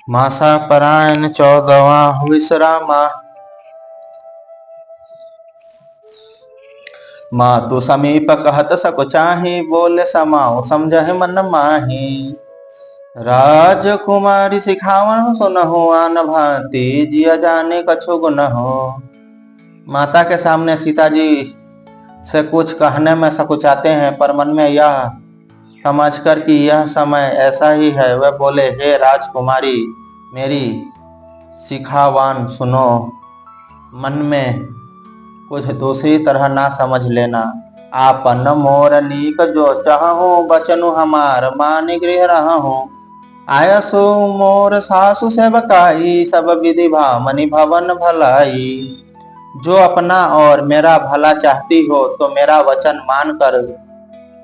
मासा परायण 14वां विश्रामा, मातु समीप कहत सक चाही, बोले समाओ समझहि मन माही। राजकुमारी सिखावन सुनहु आन भांति, जिया जाने कछु गुनहु। माता के सामने सीता जी से कुछ कहने में सकुचाते हैं, पर मन में यह समझकर कि यह समय ऐसा ही है, वह बोले, हे राजकुमारी मेरी सिखावान सुनो। मन में कुछ दूसरी तरह ना समझ लेना। आपन मोर नीक जो चाहूं, बचनु हमार मानि गृह रहूं। आयसु मोर सासु सेवकाई, सब विधि भामनि भवन भलाई। जो अपना और मेरा भला चाहती हो तो मेरा वचन मानकर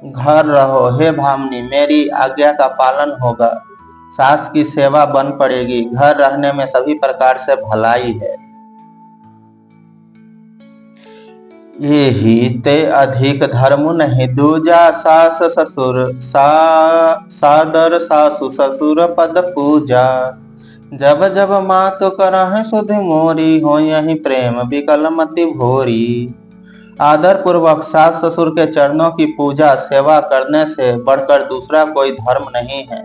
घर रहो। हे भामिनी, मेरी आज्ञा का पालन होगा। सास की सेवा बन पड़ेगी। घर रहने में सभी प्रकार से भलाई है। यही ते अधिक धर्म नहीं दूजा। सास ससुर सादर सासु ससुर पद पूजा। जब जब मात करहि सुधि मोरी, हो यही प्रेम विकल मति भोरी। आदर पूर्वक सास ससुर के चरणों की पूजा सेवा करने से बढ़कर दूसरा कोई धर्म नहीं है।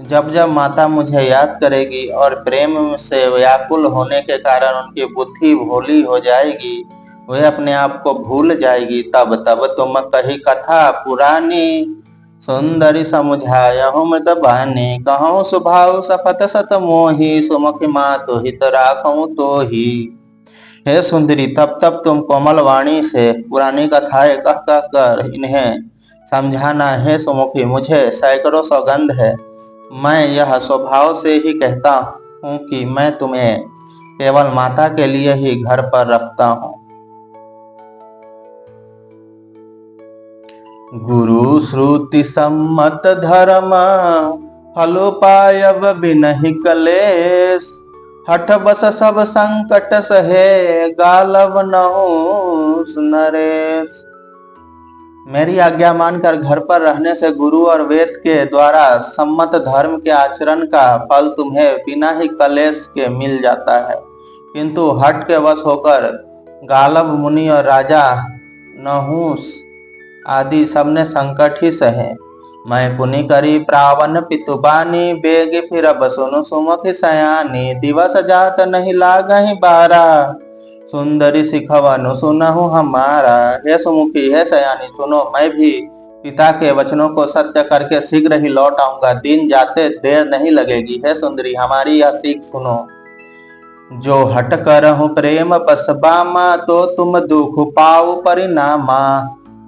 जब जब माता मुझे याद करेगी और प्रेम से व्याकुल होने के कारण उनकी बुद्धि भोली हो जाएगी, वे अपने आप को भूल जाएगी, तब तब तुम कही कथा पुरानी। सुंदरी समुझायहु मृद बानी, कहूँ स्वभाव सफत सत मोही। सुमुख मातु हित राखूं तो ही। हे सुंदरी, तब तब तुम कोमल वाणी से पुरानी कथाएं कह कह कर इन्हें समझाना। हे सुमुखी, मुझे सैकड़ों सौगंध है। मैं यह स्वभाव से ही कहता हूँ कि मैं तुम्हें केवल माता के लिए ही घर पर रखता हूँ। गुरु श्रुति सम्मत धर्म, फलोपायव बिनहि कलेश। हठ बस सब संकट सहे, गालव नहुस नरेश। मेरी आज्ञा मानकर घर पर रहने से गुरु और वेद के द्वारा सम्मत धर्म के आचरण का फल तुम्हें बिना ही कलेश के मिल जाता है, किंतु हठ के वश होकर गालव मुनि और राजा नहुस आदि सबने संकट ही सहे। मैं पुनि करी प्रावन पितुबानी, बेग फिर अब सुनु सुमुख सयानी। दिवस जात नहीं लागहि बारा, सुंदरी सिखवनु सुनहु हमारा। हे सुमुखी, हे सयानी, सुनो, मैं भी पिता के वचनों को सत्य करके शीघ्र ही लौट आऊंगा। दिन जाते देर नहीं लगेगी। हे सुंदरी, हमारी यह सीख सुनो। जो हट करहु प्रेम बस बामा, तो तुम दुख पाओ परिणामा।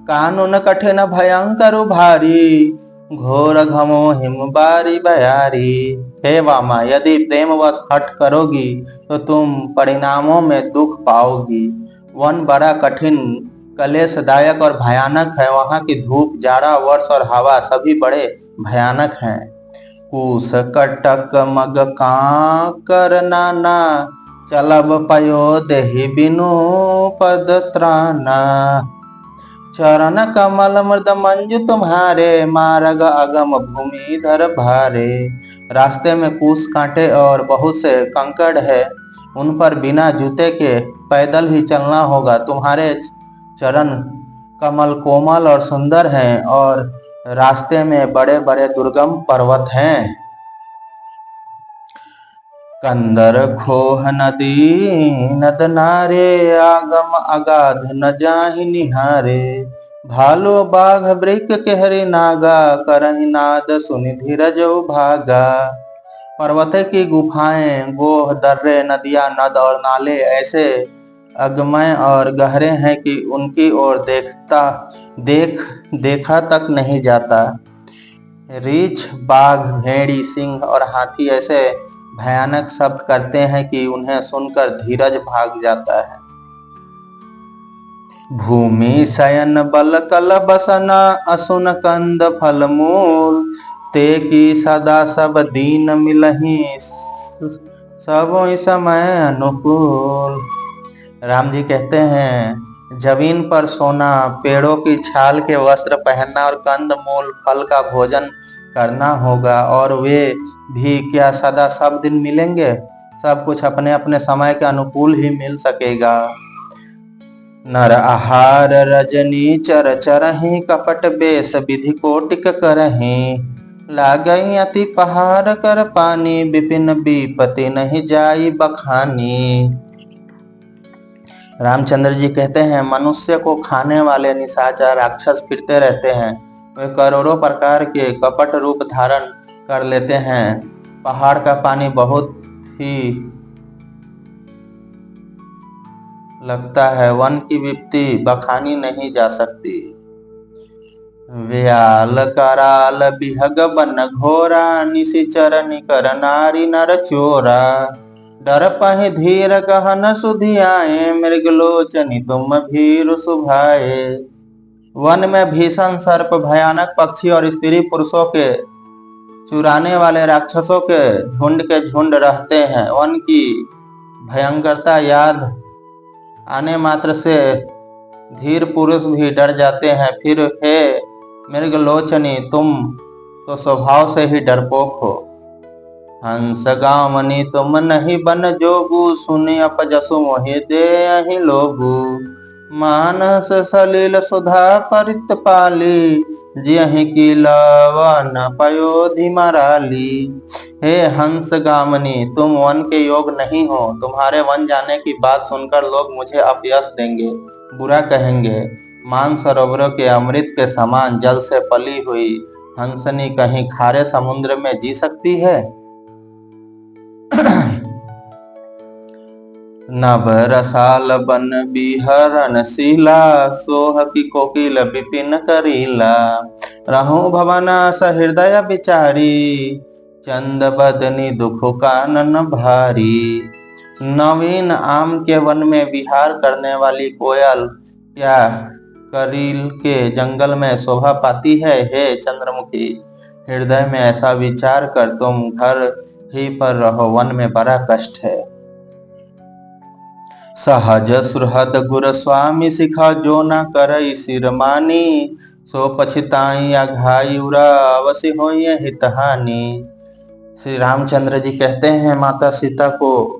कानून कठिन भयंकर भारी, घोर घमो हिम बारी बयारी। हे वामा, यदि प्रेमवश हट करोगी तो तुम परिणामों में दुख पाओगी। वन बड़ा कठिन, कलेशदायक और भयानक है। वहां की धूप, जाड़ा, वर्ष और हवा सभी बड़े भयानक हैं। कुश कटक मग कांकर नाना, चलब पयो देहि बिनु पद त्राना। चरण कमल मृद मंजु तुम्हारे, मार्ग अगम भूमि धर भारे। रास्ते में कूस कांटे और बहुत से कंकड़ है, उन पर बिना जूते के पैदल ही चलना होगा। तुम्हारे चरण कमल कोमल और सुंदर हैं और रास्ते में बड़े बड़े दुर्गम पर्वत हैं। कंदर खोह नदी नद नारे, आगम अगाध न जाहि निहारे। भालो बाघ वृक केहरी नागा, करहि नाद सुनि धीरज भागा। पर्वत की गुफाएं, गोह, दर्रे, नदियां, नद और नाले ऐसे अगमय और गहरे हैं कि उनकी ओर देखा तक नहीं जाता। रीछ, बाघ, भेड़ी, सिंह और हाथी ऐसे भयानक शब्द करते हैं कि उन्हें सुनकर धीरज भाग जाता है। भूमि शयन बल कल बसना, असुन कंद फल मूल। ते की सदा सब दीन मिलहि, सब समय अनुकूल। राम जी कहते हैं, जमीन पर सोना, पेड़ों की छाल के वस्त्र पहनना और कंद मूल फल का भोजन करना होगा। और वे भी क्या सदा सब दिन मिलेंगे? सब कुछ अपने अपने समय के अनुकूल ही मिल सकेगा। नर आहार रजनी चर चरहि, कपट बेस विधि कोटिक करहि। लागई अति पहाड़ कर पानी, विपिन विपति नहीं जाई बखानी। रामचंद्र जी कहते हैं, मनुष्य को खाने वाले निशाचर राक्षस फिरते रहते हैं। वे करोड़ों प्रकार के कपट रूप धारण कर लेते हैं। पहाड़ का पानी बहुत ही लगता है, वन की विपत्ति बखानी नहीं जा सकती। व्याल कराल बिहग बन घोरा, निशिचर निकर नारी नर चोरा। डर पहि धीर कहन सुधियाए, मृगलोचनी तुम भीरु सुभाए। वन में भीषण सर्प, भयानक पक्षी और स्त्री पुरुषों के चुराने वाले राक्षसों के झुंड रहते हैं। वन की भयंकरता याद आने मात्र से धीर पुरुष भी डर जाते हैं। फिर हे मृगलोचनी, तुम तो स्वभाव से ही डरपोक हो। हंस गावनी तुम नहीं बन जोगु, सुनि अपजसु मोहि देहि लोगु। मानस सलिल सुधा परित पाली, जियहि की लवन पयोधि मराली। हे हंस गामनी, तुम वन के योग नहीं हो। तुम्हारे वन जाने की बात सुनकर लोग मुझे अपयश देंगे, बुरा कहेंगे। मान सरोवरों के अमृत के समान जल से पली हुई हंसनी कहीं खारे समुद्र में जी सकती है? नभ रसाल बन बिहरन शीला, सोह की कोकिल विपिन करीला। रहु भवन सहृदय बिचारी, चंद बदनी दुख कानन भारी। नवीन आम के वन में विहार करने वाली कोयल क्या करील के जंगल में शोभा पाती है? हे चंद्रमुखी, हृदय में ऐसा विचार कर तुम घर ही पर रहो, वन में बड़ा कष्ट है। सहज सुहृद गुर स्वामी, सिखा जो न करई सिरमानी। सो पछिताई अघाई उरा, अवश्य होई हितहानि। श्री रामचंद्र जी कहते हैं, माता सीता को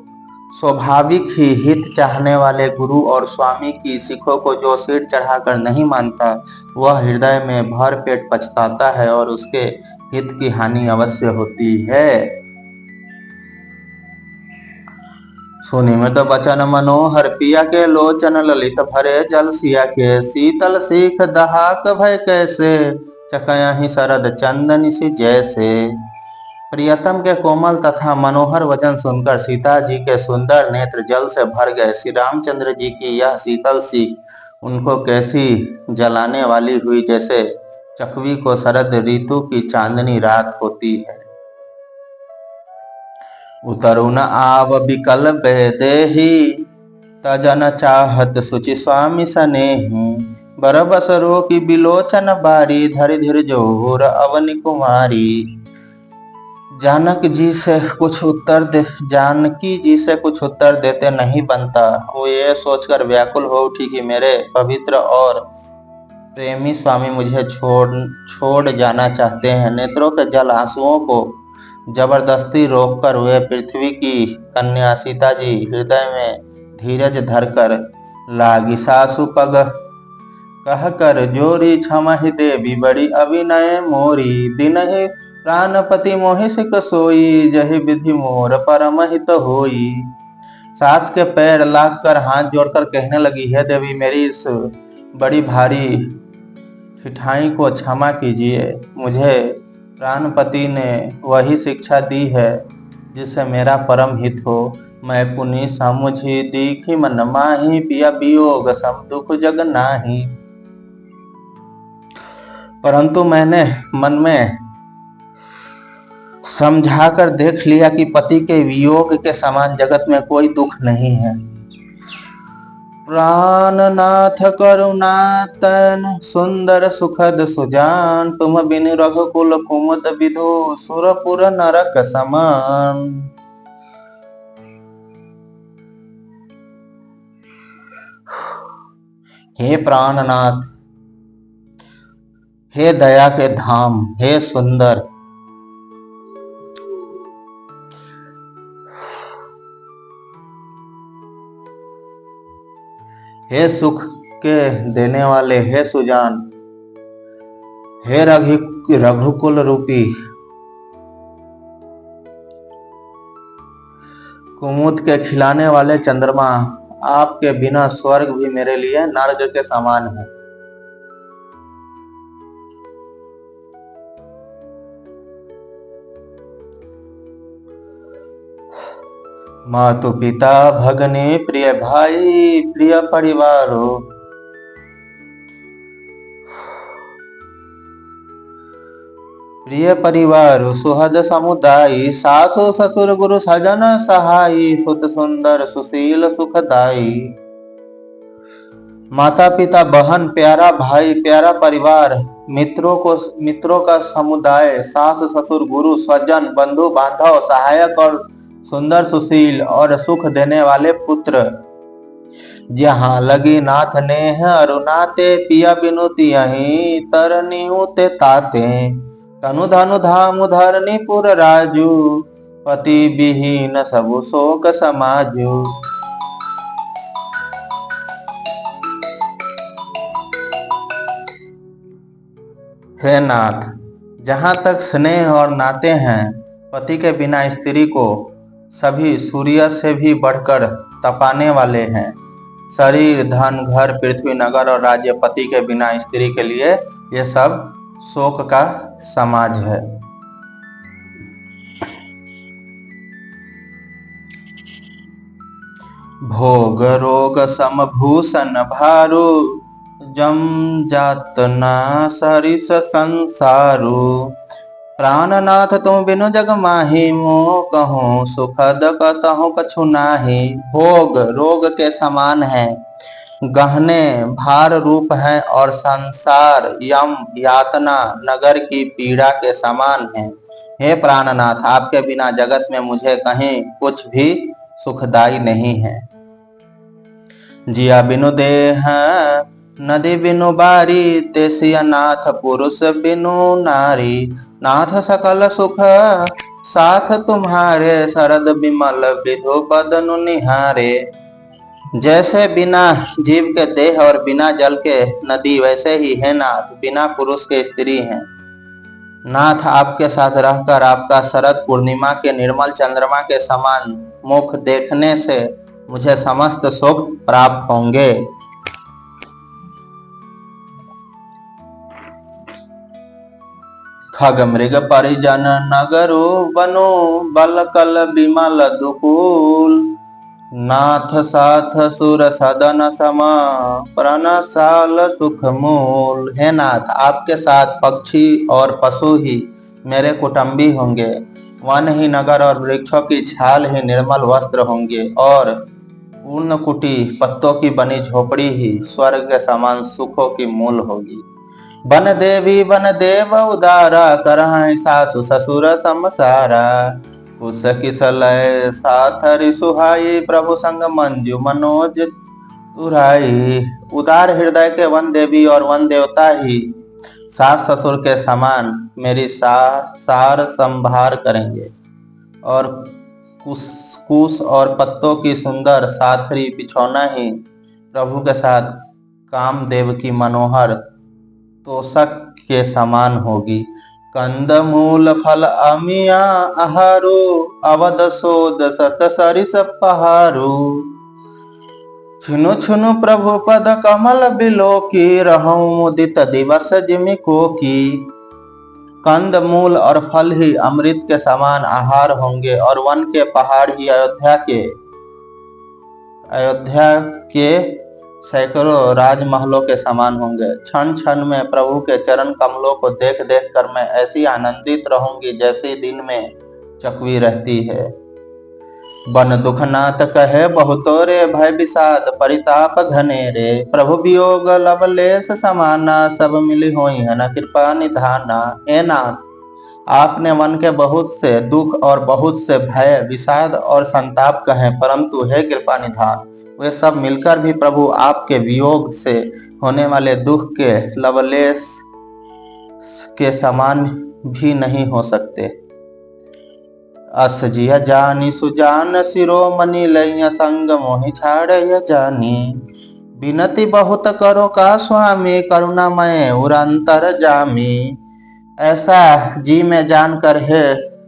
स्वाभाविक ही हित चाहने वाले गुरु और स्वामी की सिखों को जो सिर चढ़ाकर नहीं मानता, वह हृदय में भर पेट पछताता है और उसके हित की हानि अवश्य होती है। सुनि मृत बचन मनोहर, पिया के लोचन ललित भरे जल सिया के। शीतल सीख दहाक भय कैसे, चकयहि शरद चंदन सी जैसे। प्रियतम के कोमल तथा मनोहर वचन सुनकर सीता जी के सुंदर नेत्र जल से भर गए। श्री रामचंद्र जी की यह शीतल सीख उनको कैसी जलाने वाली हुई, जैसे चकवी को शरद ऋतु की चांदनी रात होती है। उतरुन आव बिकल बेदेही, तजन चाहत सुचि स्वामी सनेही। बरबस रोकी बिलोचन बारी, धरि धीर जोर अवनि कुमारी। जानकी जी से कुछ उत्तर देते नहीं बनता। वो ये सोचकर व्याकुल हो उठी कि मेरे पवित्र और प्रेमी स्वामी मुझे छोड़ जाना चाहते हैं। नेत्रों के जल आंसुओं को जबरदस्ती रोककर वे पृथ्वी की कन्या सीता जी हृदय में धीरज धरकर लागी सासु पग कहकर जोरी। क्षमहि देवी बड़ी अविनय मोरी, दिनहि प्राणपति मोहि सिक सोई। जहि विधि मोर परम हित होई। सास के पैर लागकर हाथ जोड़कर कहने लगी, हे देवी, मेरी इस बड़ी भारी ठिठाई को क्षमा कीजिए। मुझे प्राणपति ने वही शिक्षा दी है जिससे मेरा परम हित हो। मैं पुनि समुझी दीखी मन माही, पिया वियोग सम दुख जग नाही। परंतु मैंने मन में समझाकर देख लिया कि पति के वियोग के समान जगत में कोई दुख नहीं है। प्राणनाथ करुणातन सुंदर सुखद सुजान, तुम बिनु रघुकुल कुमुद विधु, सुरपुर नरक समान। हे प्राणनाथ, हे दया के धाम, हे सुंदर, हे सुख के देने वाले, हे सुजान, हे रघुकुल रूपी, कुमुद के खिलाने वाले चंद्रमा, आपके बिना स्वर्ग भी मेरे लिए नर्क के समान है। मातु पिता भगने प्रिय भाई, प्रिय परिवारो, प्रिय परिवार सुहद समुदायी, सासु ससुर गुरु सजन सहाई, सुत सुंदर सुशील सुखदाई। माता पिता बहन प्यारा भाई प्यारा परिवार, मित्रों का समुदाय, सास ससुर गुरु स्वजन बंधु बांधव सहायक और सुंदर सुशील और सुख देने वाले पुत्र। जहाँ लगी नाथ नेह अरुणाते, पिया बिनु तियहि तरनिउ ते ताते। तनु धनु धाम धरनी पुर राजू, पति विहीन सबु शोक समाजू। हे नाथ, जहाँ तक स्नेह और नाते हैं, पति के बिना स्त्री को सभी सूर्य से भी बढ़कर तपाने वाले हैं। शरीर धन घर पृथ्वी नगर और राज्य, पति के बिना स्त्री के लिए ये सब शोक का समाज है। भोग रोग समभूषण भारू, जम जातना सरिस संसारू। प्राणनाथ तुम बिनु जग माही, मोह कहूँ सुखद कतहु कछु नाही। भोग रोग के समान है, गहने भार रूप है और संसार यम यातना नगर की पीड़ा के समान है। हे प्राणनाथ, आपके बिना जगत में मुझे कहीं कुछ भी सुखदाई नहीं है। जिया बिनु देह नदी बिनु बारी, तेसिया नाथ पुरुष बिनु नारी। नाथ सकल सुख साथ तुम्हारे, शरद विमल विधु बदनु निहारे। जैसे बिना जीव के देह और बिना जल के नदी, वैसे ही है नाथ बिना पुरुष के स्त्री हैं। नाथ, आपके साथ रहकर आपका शरद पूर्णिमा के निर्मल चंद्रमा के समान मुख देखने से मुझे समस्त सुख प्राप्त होंगे। खग मृग परिजन नगरु, बनो बल कल विमल दुकूल। नाथ साथ सुर सदन समा, प्रणसाल सुख मूल। हे नाथ, आपके साथ पक्षी और पशु ही मेरे कुटुंबी होंगे। वन ही नगर और वृक्षों की छाल ही निर्मल वस्त्र होंगे, और ऊन कुटी पत्तों की बनी झोपड़ी ही स्वर्ग के समान सुखों की मूल होगी। बन देवी बन देव उदारा, करहि सासु ससुर समसारा। कुश किसलय साथरि सुहाई, प्रभु संग मंजू मनोज तुराई। उदार हृदय के वन देवी और वन देवता ही सास ससुर के समान मेरी सार संभार करेंगे, और कुश और पत्तों की सुंदर साथरी बिछौना ही प्रभु के साथ कामदेव की मनोहर तोषक के समान होगी। कंद मूल फल अमिया आहारू, अवध सोद सत सरिस पहारू। छुनु छुनु प्रभु पद कमल बिलोकी, रहूं मुदित दिवस जिमि कोकी। कंद मूल और फल ही अमृत के समान आहार होंगे, और वन के पहाड़ ही अयोध्या के सैकड़ों राजमहलों के समान होंगे। क्षण क्षण में प्रभु के चरण कमलों को देख देख कर मैं ऐसी आनंदित रहूंगी जैसे दिन में चकवी रहती है। बन दुखनाथ कहे बहुतो रे, भय विषाद परिताप घनेरे। प्रभु वियोग लवलेश समाना, सब मिली होई है न कृपा निधाना। हे नाथ, आपने वन के बहुत से दुख और बहुत से भय विषाद और संताप कहे, परंतु हे कृपा निधान, वे सब मिलकर भी प्रभु आपके वियोग से होने वाले दुख के लवलेश के समान भी नहीं हो सकते। अस जिया जानी सुजान, शिरोमणि लैया संग मोहि छाड़य जानी। विनती बहुत करो का स्वामी, करुणामय उरंतर जामी। ऐसा जी में जानकर है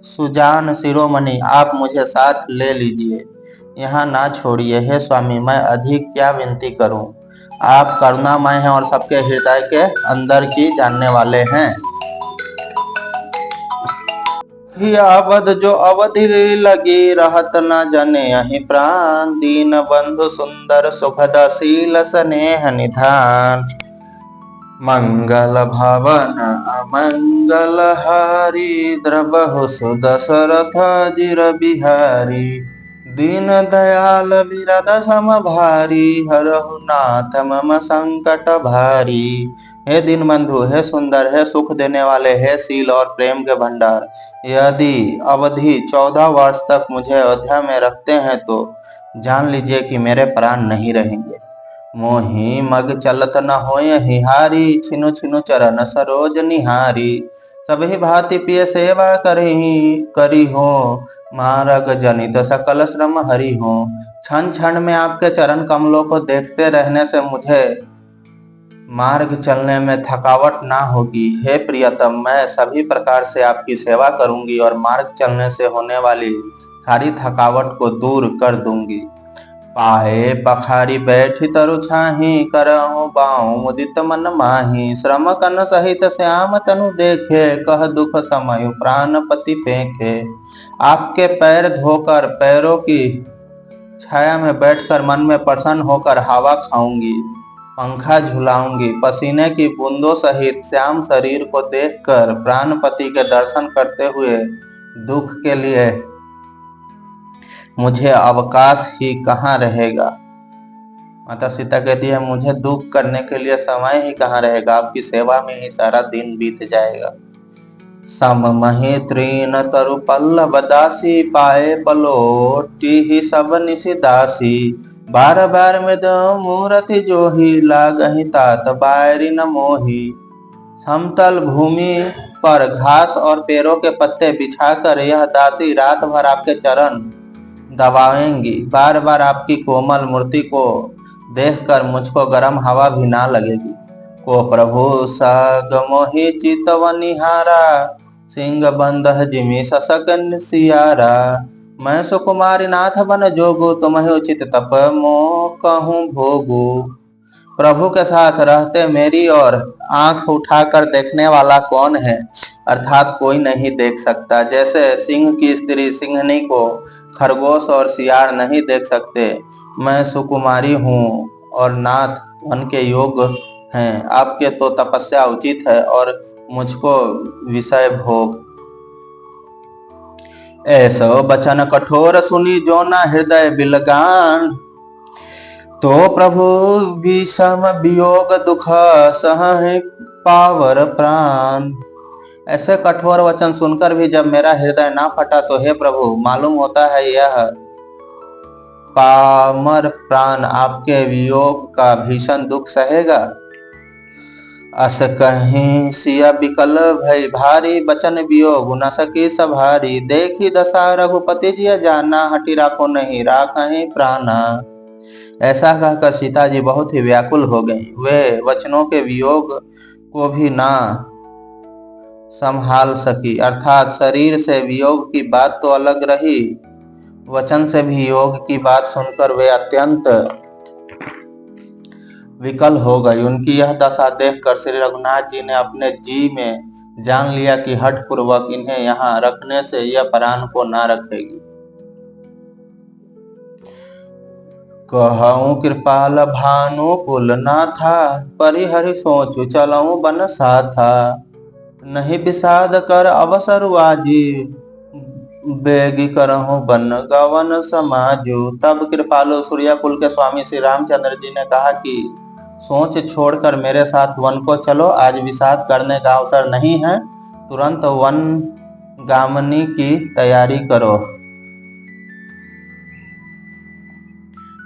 सुजान शिरोमणि, आप मुझे साथ ले लीजिए, यहाँ ना छोड़िए। हे स्वामी, मैं अधिक क्या विनती करूं, आप करुणामय हैं और सबके हृदय के अंदर की जानने वाले हैं। अवध जो अवधि लगी, रहत न जने अहि प्राण। दीन बंधु सुंदर सुखद शील स्नेह निधान। मंगल भवन अमंगल हारी द्रवहु सुदशरथ जिर बिहारी दीन दयाल विरद सम भारी हरहु नाथ मम संकट भारी। हे दीन बंधु, हे सुंदर, हे सुख देने वाले, हे शील और प्रेम के भंडार, यदि अवधि 14 वर्ष तक मुझे अयोध्या में रखते हैं तो जान लीजिए कि मेरे प्राण नहीं रहेंगे। मोहि मग चलत न होय हिहारी छिनु छिनु चरण सरोज निहारी। सभी भांति पिय सेवा करी हो मारग जनित सकल श्रम हरि हो। क्षण क्षण में आपके चरण कमलों को देखते रहने से मुझे मार्ग चलने में थकावट ना होगी। हे प्रियतम, मैं सभी प्रकार से आपकी सेवा करूंगी और मार्ग चलने से होने वाली सारी थकावट को दूर कर दूंगी। पाए पखारी बैठी तरु छाही करहु बाऊ मुदित मन माही। श्रम कन सहित श्याम तनु देखे कह दुख समय प्राणपति फेंके। आपके पैर धोकर पैरों की छाया में बैठकर मन में प्रसन्न होकर हवा खाऊंगी, पंखा झुलाऊंगी। पसीने की बूंदों सहित श्याम शरीर को देखकर प्राणपति के दर्शन करते हुए दुख के लिए मुझे अवकाश ही कहाँ रहेगा। माता सीता कहती है, मुझे दुख करने के लिए समय ही कहाँ रहेगा, आपकी सेवा में ही सारा दिन बीत जाएगा। सम मही तृण तरु पल्लव दासी पाए पलोटी ही सब निशि दासी। बार बार मृद मूर्ति जोही लागहि तात बायरी न मोही। समतल भूमि पर घास और पेड़ों के पत्ते बिछाकर यह दासी रात भर आपके चरण दबाएंगी। बार बार आपकी कोमल मूर्ति को देखकर मुझको गर्म हवा भी ना लगेगी। को प्रभु सग मोहि चितव निहारा सिंह बंद जिमि ससकन सियारा। मैं सुकुमारी नाथ बन जोगु तुम्हें उचित तप मो कहूँ भोगू। प्रभु के साथ रहते मेरी और आंख उठाकर देखने वाला कौन है, अर्थात कोई नहीं देख सकता। जैसे सिंह की स्त्री सिंहनी को खरगोश और सियार नहीं देख सकते, मैं सुकुमारी हूँ और नाथ मन के योग हैं। आपके तो तपस्या उचित है और मुझको विषय भोग। ऐसो बचन कठोर सुनी जो ना हृदय बिलगान। तो प्रभु विषम वियोग दुख सह पावर प्राण। ऐसे कठोर वचन सुनकर भी जब मेरा हृदय ना फटा तो हे प्रभु, मालूम होता है यह पामर प्राण आपके वियोग का भीषण दुख सहेगा। अस कहीं सिया विकल भई भारी बचन वियोग न सकी सभारी। देखी दशा रघुपति जी जाना हटी राखो नहीं राखहि प्राणा। ऐसा कहकर सीता जी बहुत ही व्याकुल हो गईं। वे वचनों के वियोग को भी ना संभाल सकी, अर्थात शरीर से वियोग की बात तो अलग रही, वचन से भी योग की बात सुनकर वे अत्यंत विकल हो गई। उनकी यह दशा देखकर श्री रघुनाथ जी ने अपने जी में जान लिया कि हठ पूर्वक इन्हें यहाँ रखने से यह प्राण को ना रखेगी। कहूँ कृपाल भानु कुल ना था परिहरि सोचु चलऊँ बन साथा। नहीं विषाद कर अवसर आजी बेगी करहूँ बन गवन समाजु। तब कृपालु सूर्य कुल के स्वामी श्री रामचंद्र जी ने कहा कि सोच छोड़कर मेरे साथ वन को चलो, आज विषाद करने का अवसर नहीं है, तुरंत वन गामनी की तैयारी करो।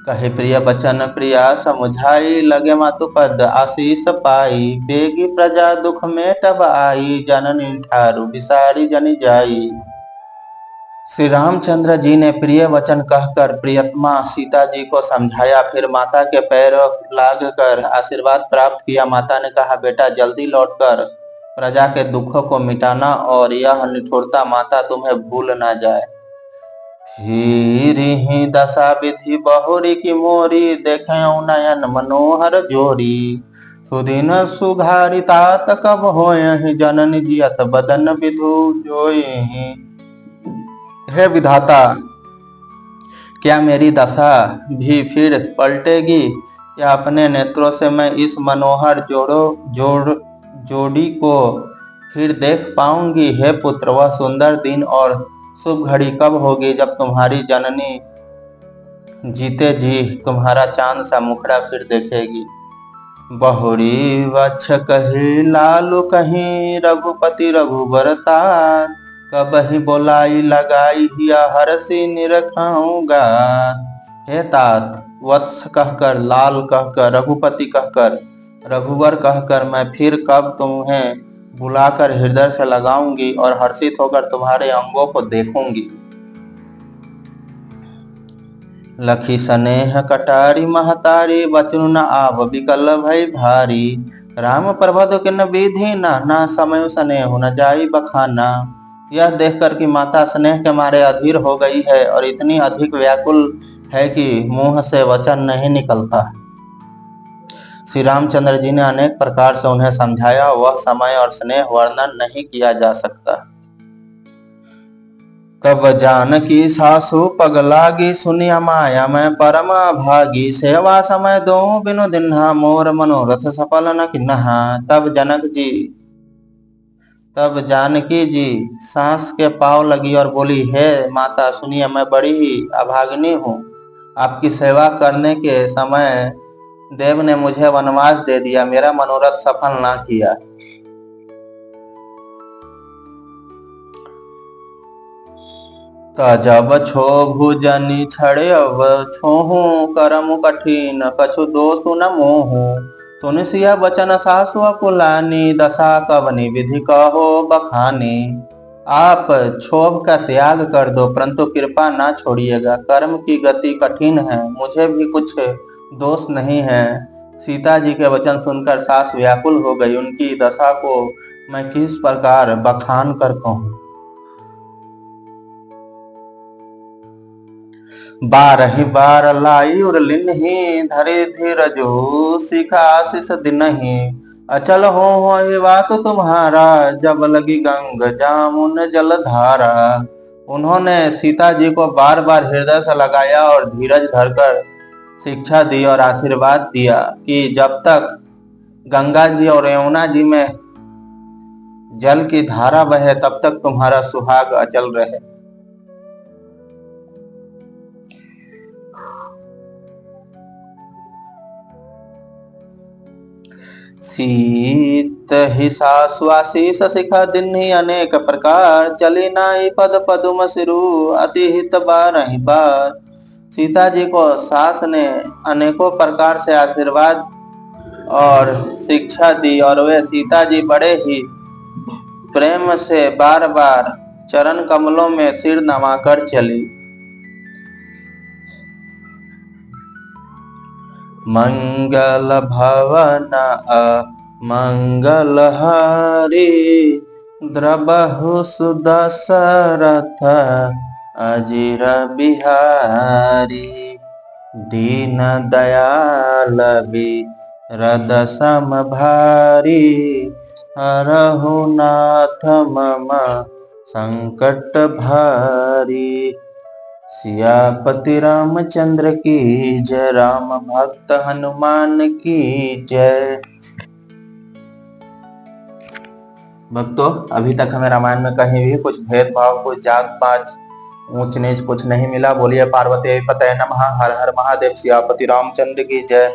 कहे प्रिय बचन प्रिया समुझाई लगे मातु पद आशीष पाई। बेगी प्रजा दुख में तब आई जननी ठारू बिसारी जनी जाई। श्री रामचंद्र जी ने प्रिय वचन कहकर प्रियतमा सीता जी को समझाया, फिर माता के पैरों लागकर आशीर्वाद प्राप्त किया। माता ने कहा, बेटा जल्दी लौटकर प्रजा के दुखों को मिटाना और यह निठुरता माता तुम्हें भूल ना जाए। ही दशा विधि बहुरी की मोरी देखे नयन मनोहर जोरी। सुदिन सुघारी तात कब होय जननी जियत बदन विधु जोई। हे विधाता, क्या मेरी दशा भी फिर पलटेगी? या अपने नेत्रों से मैं इस मनोहर जोड़ी को फिर देख पाऊंगी? हे पुत्र, वह सुंदर दिन और शुभ घड़ी कब होगी जब तुम्हारी जननी जीते जी तुम्हारा चांद सा मुखड़ा फिर देखेगी? बहुरी वक्ष कही लालू कहीं रघुपति रघुबर तार, कबहि बोलाई लगाई हिया हरसी निरखाऊंगा। हे तात, वत्स कहकर, लाल कहकर, रघुपति कहकर, रघुवर कहकर मैं फिर कब तुम्हें बुलाकर हृदय से लगाऊंगी और हर्षित होकर तुम्हारे अंगों को देखूंगी। लखी स्नेह कटारी महतारी, बचनु न आव विकल भई भारी। राम प्रभु किन विधि ना समय स्नेह न जाई बखाना। यह देखकर कि माता स्नेह के मारे अधीर हो गई है और इतनी अधिक व्याकुल है कि मुंह से वचन नहीं निकलता। श्री रामचंद्र जी ने अनेक प्रकार से उन्हें समझाया, वह समय और स्नेह वर्णन नहीं किया जा सकता। तब जानकी सासु पगलागी, सुनिया माया मैं परम भागी। सेवा समय दो बिनु दिन्हा, मोर मनोरथ सफल न किन्हा। तब जानकी जी सांस के पांव लगी और बोली, हे माता सुनिए, मैं बड़ी ही अभागिनी हूँ। आपकी सेवा करने के समय देव ने मुझे वनवास दे दिया, मेरा मनोरथ सफल ना किया। जब छो भुजनी छड़े अब छोहू, करम कठिन कछु दोषु न मोहू। तुनसिया बचन सासु कुलानी, दशा कवनी विधि कहो बखानी। आप क्षोभ का त्याग कर दो, परंतु कृपा ना छोड़िएगा। कर्म की गति कठिन है, मुझे भी कुछ दोष नहीं है। सीता जी के वचन सुनकर सास व्याकुल हो गई। उनकी दशा को मैं किस प्रकार बखान कर कहूँ। 12 बार लाई उरलिन्हि, धरे धीरजो सिखा आशीष दिनहि। अचल हो बात तुम्हारा, जब लगी गंग जामुन जलधारा। उन्होंने सीता जी को बार बार हृदय से लगाया और धीरज धरकर शिक्षा दी और आशीर्वाद दिया कि जब तक गंगा जी और यमुना जी में जल की धारा बहे तब तक तुम्हारा सुहाग अचल रहे। सीत ही सासु आशीष सिखा दिन्हि अनेक प्रकार, चली नाई पद पदुम सिरु अति हित बारहि बार। सीता जी को सास ने अनेकों प्रकार से आशीर्वाद और शिक्षा दी और वे सीता जी बड़े ही प्रेम से बार बार चरण कमलों में सिर नवाकर चली। मंगल भवन मंगल हरि, द्रबहु सुदशरथ अजिर बिहारी। दीन दयाल बिरद सम भारी, हरहु नाथ मम संकट भारी। सियापति रामचंद्र की जय, राम भक्त हनुमान की जय। भक्तों, अभी तक हमें रामायण में कहीं भी कुछ भेदभाव, कुछ जात पात, ऊंच नीच कुछ नहीं मिला। बोलिए पार्वती पतये नमः। हर हर महादेव। सियापति रामचंद्र की जय।